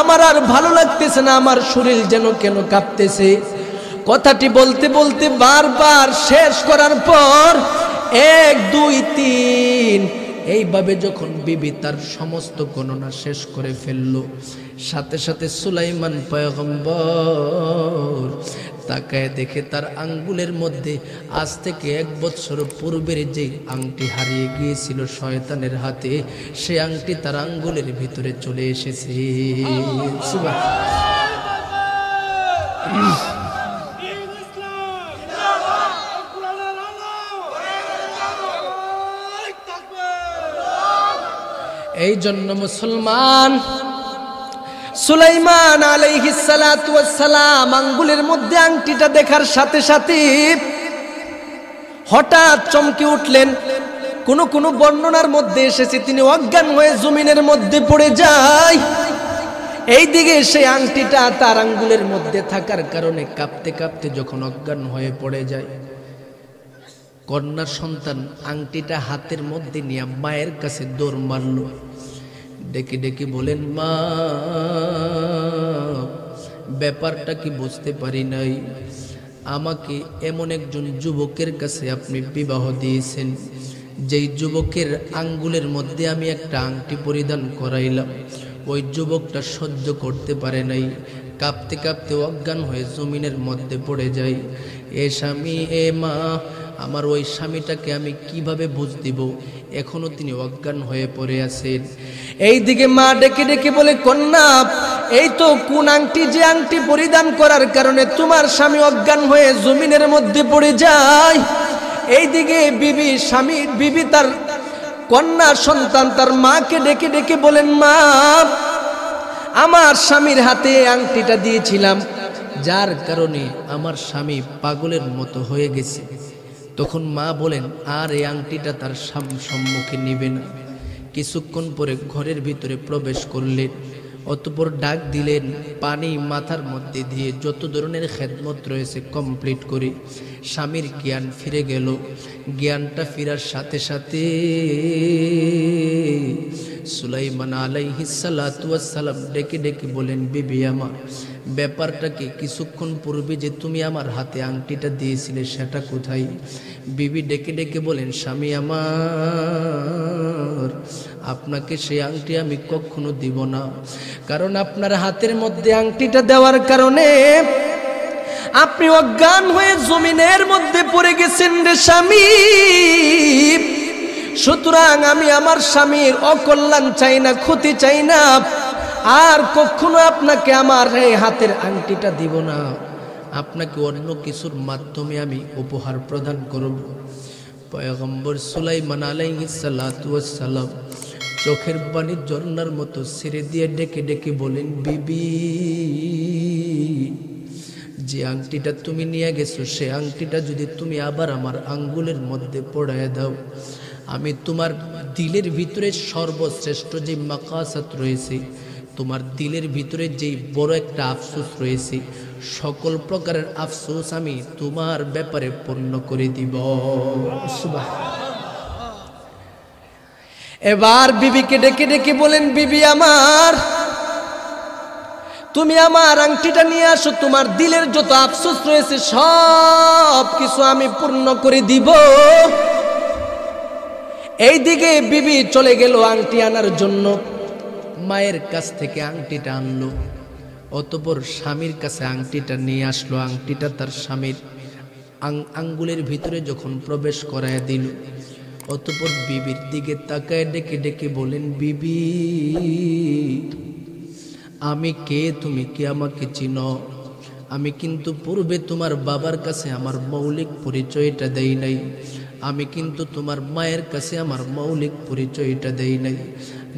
আমার আর ভালো লাগতেছে না, আমার শরীর যেন কেন কাঁপতেছে। কথাটি বলতে বলতে বারবার শেষ করার পর 1 2 3 এইভাবে যখন বিবি তার সমস্ত গণনা শেষ করে ফেলল, সাথে সাথে সুলাইমান পয়গম্বর তাকায় দেখে তার আঙ্গুলের মধ্যে আজ থেকে 1 বছর পূর্বের যে আংটি হারিয়ে গিয়েছিল শয়তানের হাতে, সে আংটি তার আঙ্গুলের ভিতরে চলে এসেছে। এই জন্য মুসলমান, সুলাইমান আলাইহিস সালাতু ওয়াস সালাম আঙ্গুলের মধ্যে আংটিটা দেখার সাথে সাথে হঠাৎ চমকে উঠলেন। কোন বর্ণনার মধ্যে এসেছে তিনি অজ্ঞান হয়ে জমিনের মধ্যে পড়ে যায়। এইদিকে সেই আংটিটা তার আঙ্গুলের মধ্যে থাকার কারণে কাঁপতে কাঁপতে যখন অজ্ঞান হয়ে পড়ে যায়, কন্যা সন্তান আংটিটা হাতের মধ্যে নিয়ে মায়ের কাছে দৌড় মারল। ডেকে ডেকে বলেন, মা, ব্যাপারটা কি বুঝতে পারি নাই। আমাকে এমন একজন যুবকের কাছে আপনি বিবাহ দিয়েছেন, যেই যুবকের আঙ্গুলের মধ্যে আমি একটা আংটি পরিধান করাইলাম। ওই যুবকটা সহ্য করতে পারে নাই, কাঁপতে কাঁপতে অজ্ঞান হয়ে জমিনের মধ্যে পড়ে যায়। এ স্বামী, এ মা, আমার ওই স্বামীটাকে আমি কিভাবে বুঝ দিব? এখনো তিনি অজ্ঞান হয়ে পড়ে আছেন। এইদিকে মা ডেকে ডেকে বলে, কন্যা, এই তো কোন আংটি, যে আংটি পরিধান করার কারণে তোমার স্বামী অজ্ঞান হয়ে জমিনের মধ্যে পড়ে যায়। এইদিকে বিবি তার কন্যা সন্তান তার মাকে ডেকে ডেকে বলেন, মা, আমার স্বামীর হাতে আংটিটা দিয়েছিলাম, যার কারণে আমার স্বামী পাগলের মতো হয়ে গেছে। তখন মা বলেন, আর এই আংটিটা তার সম্মুখে নিবে না। কিছুক্ষণ পরে ঘরের ভিতরে প্রবেশ করলেন। অতঃপর ডাক দিলেন, পানি মাথার মধ্যে দিয়ে যত ধরনের খেদমত রয়েছে কমপ্লিট করে স্বামীর জ্ঞান ফিরে গেল। জ্ঞানটা ফেরার সাথে সাথে সুলাইমান আলাইহিস সালাতু ওয়াস সালাম ডেকে ডেকে বলেন, বিবি আমার, ব্যাপারটা কি? কিছুক্ষণ পূর্বে যে তুমি আমার হাতে আংটিটা দিয়েছিলে সেটা কোথায়? বিবি ডেকে ডেকে বলেন, স্বামী আমার, আপনাকে সেই আংটি আমি কখনো দিব না, কারণ আপনার হাতের মধ্যে আংটিটা দেওয়ার কারণে আপনি অজ্ঞান হয়ে জমিনের মধ্যে পড়ে গেছেন রে স্বামী। সুতরাং আমি আমার স্বামীর অকল্যাণ চাই না, ক্ষতি চাই না, আর কখনো আপনাকে আমার এই হাতের আংটিটা দিব না, আপনাকে অন্য কিছুর মাধ্যমে আমি উপহার প্রদান করব। পয়গম্বর সুলাইমান আলাইহিস সালাতু ওয়াস সালাম চোখের পানি ঝর্ণার মতো ছেড়ে দিয়ে ডেকে ডেকে বলেন, বিবি, যে আংটিটা তুমি নিয়ে গেছো সে আংটিটা যদি তুমি আবার আমার আঙ্গুলের মধ্যে পড়ায় দাও, আমি তোমার দিলের ভিতরে সর্বশ্রেষ্ঠ যে মাকাসাত রয়েছে, তোমার দিলের ভিতরে যেই বড় একটা আফসোস রয়েছে, সকল প্রকারের আফসোস আমি তোমার ব্যাপারে পূর্ণ করে দিব। এবার বিবিকে ডেকে ডেকে বলেন, বিবি আমার, তুমি আমার আংটিটা নিয়ে আসো, তোমার দিলের যত আফসোস রয়েছে সব কিছু আমি পূর্ণ করে দিব। এইদিকে বিবি চলে গেল আংটি আনার জন্য, মায়ের কাছ থেকে আংটিটা আনলো, অতঃপর স্বামীর কাছে আংটিটা নিয়ে আসলো। আংটিটা তার স্বামীর আঙ্গুলের ভিতরে যখন প্রবেশ করায় দিল, অতঃপর বিবির দিকে তাকায় ডেকে ডেকে বলেন, বিবি, আমি কে, তুমি কে আমাকে চিনো? আমি কিন্তু পূর্বে তোমার বাবার কাছে আমার মৌলিক পরিচয়টা দেই নাই, আমি কিন্তু তোমার মায়ের কাছে আমার মৌলিক পরিচয়টা দেই নাই।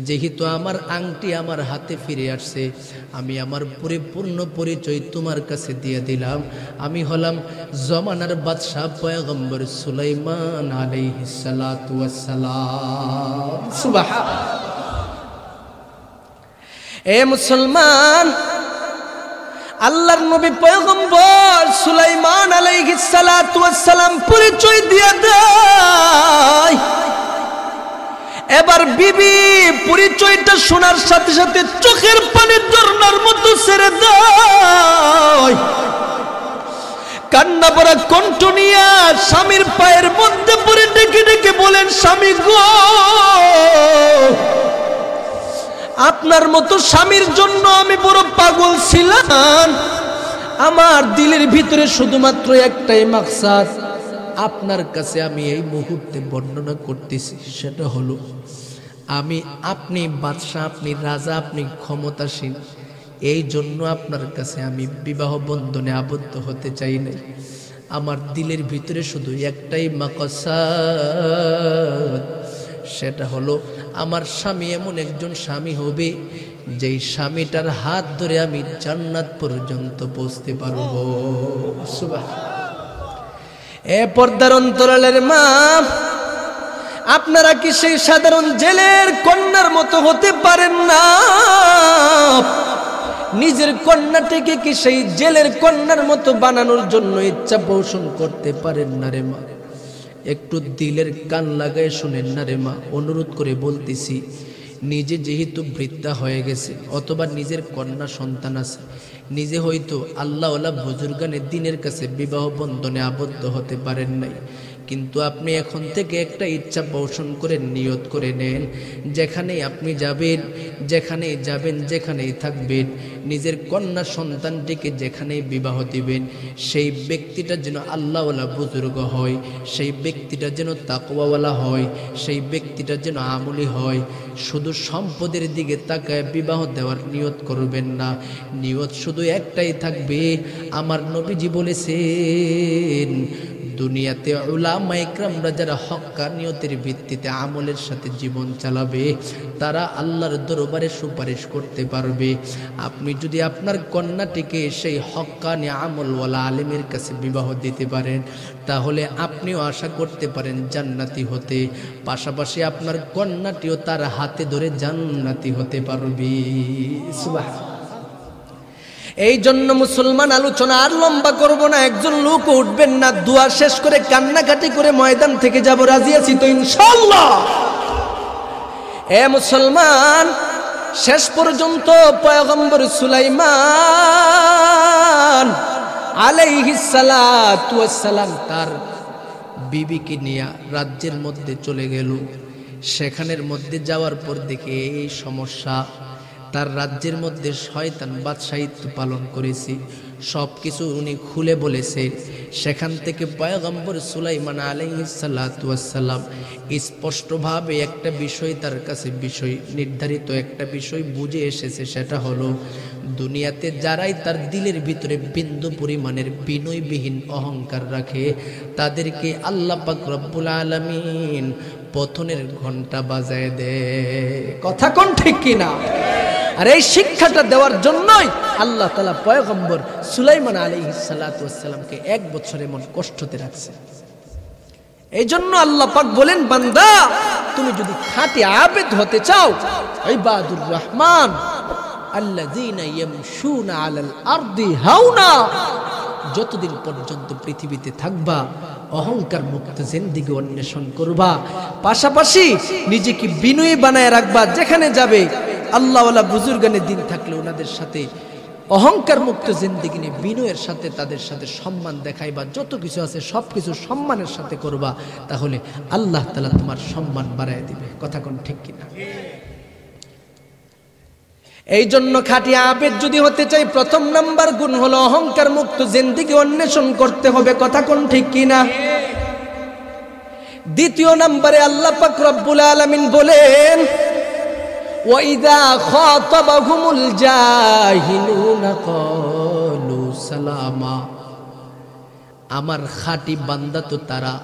যেহেতু আমার আংটি আমার হাতে ফিরে আসছে, আমি আমার পরিপূর্ণ পরিচয় তোমার কাছে দিয়ে দিলাম। আমি হলাম জমানার বাদশাহ পয়গম্বর সুলাইমান আলাইহিস সালাতু ওয়াস সালাম। সুবহানাল্লাহ। এ মুসলমান, আল্লাহর নবী পয়গম্বর সুলাইমান আলাইহিস সালাতু ওয়াস সালাম পরিচয় দিয়ে দেয়। এবার বিবি পরিচয়টা শোনার সাথে সাথে চোখের পানি ঝর্ণার মতো ছেড়ে দেয়। কান্না ভরা কণ্ঠ নিয়ে স্বামীর পায়ের মধ্যে পড়ে ডেকে ডেকে বলেন, স্বামী গো, আপনার মতো স্বামীর জন্য আমি বড় পাগল ছিলাম। আমার দিলের ভিতরে শুধুমাত্র একটাই মাকসাদ, আপনার কাছে আমি এই মুহূর্তে বর্ণনা করতেছি, সেটা হলো আপনি বাদশাহ, আপনি রাজা, আপনি ক্ষমতাসীন, এই জন্য আপনার কাছে আমি বিবাহ বন্ধনে আবদ্ধ হতে চাই না। আমার দিলের ভিতরে শুধু একটাই মাকসাদ, সেটা হলো আমার স্বামী এমন একজন স্বামী হবে যেই স্বামীটার হাত ধরে আমি জান্নাত পর্যন্ত পৌঁছতে পারবো। এ পর্দার অন্তরালের মা, আপনারা কি সেই সাধারণ জেলের কন্যার মতো হতে পারেন না? নিজের কন্যাটিকে কি সেই জেলের কন্যার মতো বানানোর জন্য ইচ্ছা পোষণ করতে পারেন না রে মা? একটু দিলের কান লাগায় শুনেন না রে মা, অনুরোধ করে বলতেছি। নিজে যেহেতু বৃদ্ধা হয়ে গেছে, অথবা নিজের কন্যা সন্তান আছে, নিজে হয়তো আল্লাহওয়ালা বুজুর্গানে দিনের কাছে বিবাহ বন্ধনে আবদ্ধ হতে পারেন নাই, কিন্তু আপনি এখন থেকে একটা ইচ্ছা পোষণ করে নিয়ত করে নেন, যেখানেই আপনি যাবেন, যেখানেই যাবেন, যেখানেই থাকবেন, নিজের কন্যা সন্তানটিকে যেখানেই বিবাহ দিবেন, সেই ব্যক্তিটা যেন আল্লাহওয়ালা বুজুর্গ হয়, সেই ব্যক্তিটা যেন তাকওয়াওয়ালা হয়, সেই ব্যক্তিটা যেন আমলি হয়। শুধু সম্পদের দিকে তাকায় বিবাহ দেওয়ার নিয়ত করবেন না, নিয়ত শুধু একটাই থাকবে, আমার নবীজি বলেছেন, দুনিয়াতে উলামা ইকরামরা যারা হক্কানিয়তের ভিত্তিতে আমলের সাথে জীবন চালাবে তারা আল্লাহর দরবারে সুপারিশ করতে পারবে। আপনি যদি আপনার কন্যাটিকে সেই হক্কানি আমলওয়ালা আলেমের কাছে বিবাহ দিতে পারেন তাহলে আপনিও আশা করতে পারেন জান্নাতি হতে, পাশাপাশি আপনার কন্যাটিও তার হাতে ধরে জান্নাতি হতে পারবে। সুবহানাল্লাহ। এই জন্য মুসলমান আলোচনা আর লম্বা করব না, একজন লোক উঠবেন না, দোয়া শেষ করে কান্নাকাটি করে ময়দান থেকে যাব, রাজি আছি তো ইনশাআল্লাহ? এ মুসলমান, শেষ পর্যন্ত পয়গম্বর সুলাইমান আলাইহিস সালাতু ওয়াস সালাম তার বিবিকে নিয়ে রাজ্যের মধ্যে চলে গেল। সেখানের মধ্যে যাওয়ার পর দেখে এই সমস্যা, তার রাজ্যের মধ্যে শয়তান বাদশাহিত্ব পালন করেছে, সব কিছু উনি খুলে বলেছে। সেখান থেকে পয়গম্বর সুলাইমান আলাইহিস সালাতু ওয়াস সালাম স্পষ্টভাবে একটা বিষয় তার কাছে বিষয় নির্ধারিত একটা বিষয় বুঝে এসেছে, সেটা হলো দুনিয়াতে যারাই তার দিলের ভিতরে বিন্দু পরিমাণের বিনয়বিহীন অহংকার রাখে তাদেরকে আল্লাহ পাক রব্বুল আলামিন পতনের ঘন্টা বাজায় দেয়। কথা কোন ঠিক কিনা? আর এই শিক্ষাটা দেওয়ার জন্যই আল্লাহ তাআলা পয়গম্বর সুলাইমান আলাইহিস সালাতু ওয়াস সালামকে 1 বছর এমন কষ্টতে রাখছে। এই জন্য আল্লাহ পাক বলেন, বান্দা তুমি যদি খাঁটি আবেদ হতে চাও, ইবাদুর রহমান আল্লাযীনা ইয়ামশুনা আলাল আরদি হাওনা, যতদিন পর্যন্ত পৃথিবীতে থাকবা অহংকার মুক্ত জিন্দেগি অন্বেষণ করবা, পাশাপাশি নিজেকে বিনয়ী বানায় রাখবা। যেখানে যাবে আল্লাহওয়ালা বুজুর্গানের দিন থাকলে ওনাদের সাথে অহংকার মুক্ত জিন্দেগি নিয়ে বিনয়ের সাথে তাদের সাথে সম্মান দেখাইবা, যত কিছু আছে সব কিছু সম্মানের সাথে করবা, তাহলে আল্লাহ তাআলা তোমার সম্মান বাড়ায় দিবে। কথা কোন ঠিক কিনা? এই জন্য খাঁটি আবেদ যদি হতে চাই, প্রথম নাম্বার গুণ হলো অহংকার মুক্ত জিন্দেগি অন্বেষণ করতে হবে। কথা কোন ঠিক কিনা? দ্বিতীয় নম্বরে আল্লাহ পাক রব্বুল আলামিন বলেন, ওয়াইদা খাতাবাহুমুল জাহিলুনা ক্বালু সালামা, আমার খাঁটি বান্দা তো তারা,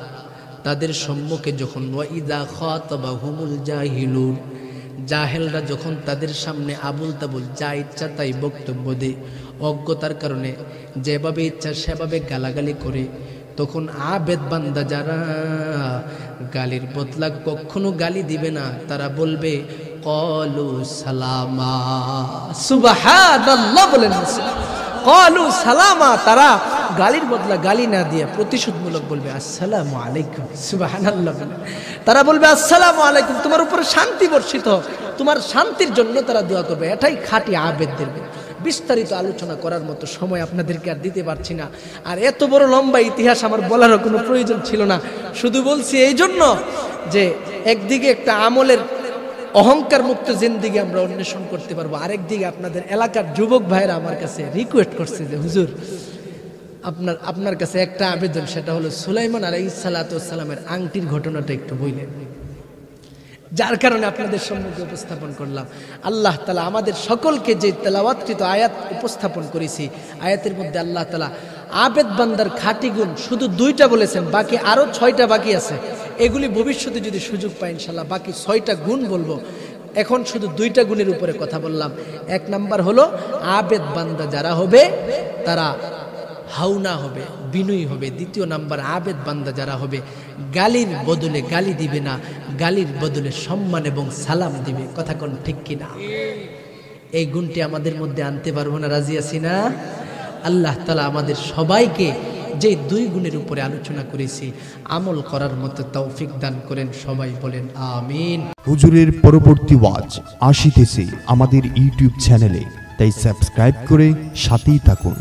তাদের সম্মুখে যখন ওয়াইদা খাতাবাহুমুল জাহিলুন, জাহেলরা যখন তাদের সামনে আবুল তাবুল যা ইচ্ছা তাই বক্তব্য দেয়, অজ্ঞতার কারণে যেভাবে ইচ্ছা সেভাবে গালাগালি করে, তখন আবেদ বান্দা যারা গালির বদলা কখনো গালি দিবে না, তারা বলবে ক্বালু সালামা। সুবহানাল্লাহ বলেন, ক্বালু সালামা, তারা গালির বদলা গালি না দিয়ে প্রতিশোধমূলক বলবে আসসালামু আলাইকুম। সুবহানাল্লাহ বলেন, তারা বলবে আসসালামু আলাইকুম, তোমার উপরে শান্তি বর্ষিত হোক, তোমার শান্তির জন্য তারা দোয়া করবে। এটাই খাঁটি আবেদদের। বিস্তারিত আলোচনা করার মতো সময় আপনাদেরকে আর দিতে পারছি না, আর এত বড় লম্বা ইতিহাস আমার বলারও কোনো প্রয়োজন ছিল না। শুধু বলছি এই জন্য যে একদিকে একটা আমলের অহংকার মুক্ত জিন্দেগি আমরা অন্বেষণ করতে পারবো, আরেকদিকে আপনাদের এলাকার যুবক ভাইরা আমার কাছে রিকোয়েস্ট করছে যে হুজুর আপনার কাছে একটা আবেদন, সেটা হলো সুলাইমান আলাইহিস সালাতু ওয়াস সালামের আংটির ঘটনাটা একটু বললেন, যার কারণে আপনাদের সম্মুখে উপস্থাপন করলাম। আল্লাহ তাআলা আমাদের সকলকে যে তেলাওয়াতকৃত আয়াত উপস্থাপন করেছি, আয়াতের মধ্যে আল্লাহ তাআলা আবেদ বান্দার খাঁটি গুণ শুধু 2টা বলেছেন, বাকি আরো 6টা বাকি আছে। এগুলি ভবিষ্যতে যদি সুযোগ পাই ইনশাআল্লাহ বাকি 6টা গুণ বলবো। এখন শুধু 2টা গুণের উপরে কথা বললাম। 1 নাম্বার হলো আবেদ বান্দা যারা হবে তারা হাওনা হবে, বিনয়ী হবে। 2 নাম্বার আবেদ বান্দা যারা হবে গালির বদলে গালি দিবে না, গালির বদলে সম্মান এবং সালাম দিবে। কথা কোন ঠিক কিনা? এই গুণটি আমাদের মধ্যে আনতে পারবো না, রাজি আছি না? আল্লাহ তাআলা আমাদের সবাইকে যে 2 গুণের উপরে আলোচনা করেছি আমল করার মতো তৌফিক দান করেন। সবাই বলেন আমিন। হুজুরের পরবর্তী ওয়াজ আসিতেছে আমাদের ইউটিউব চ্যানেলে, তাই সাবস্ক্রাইব করে সাথেই থাকুন।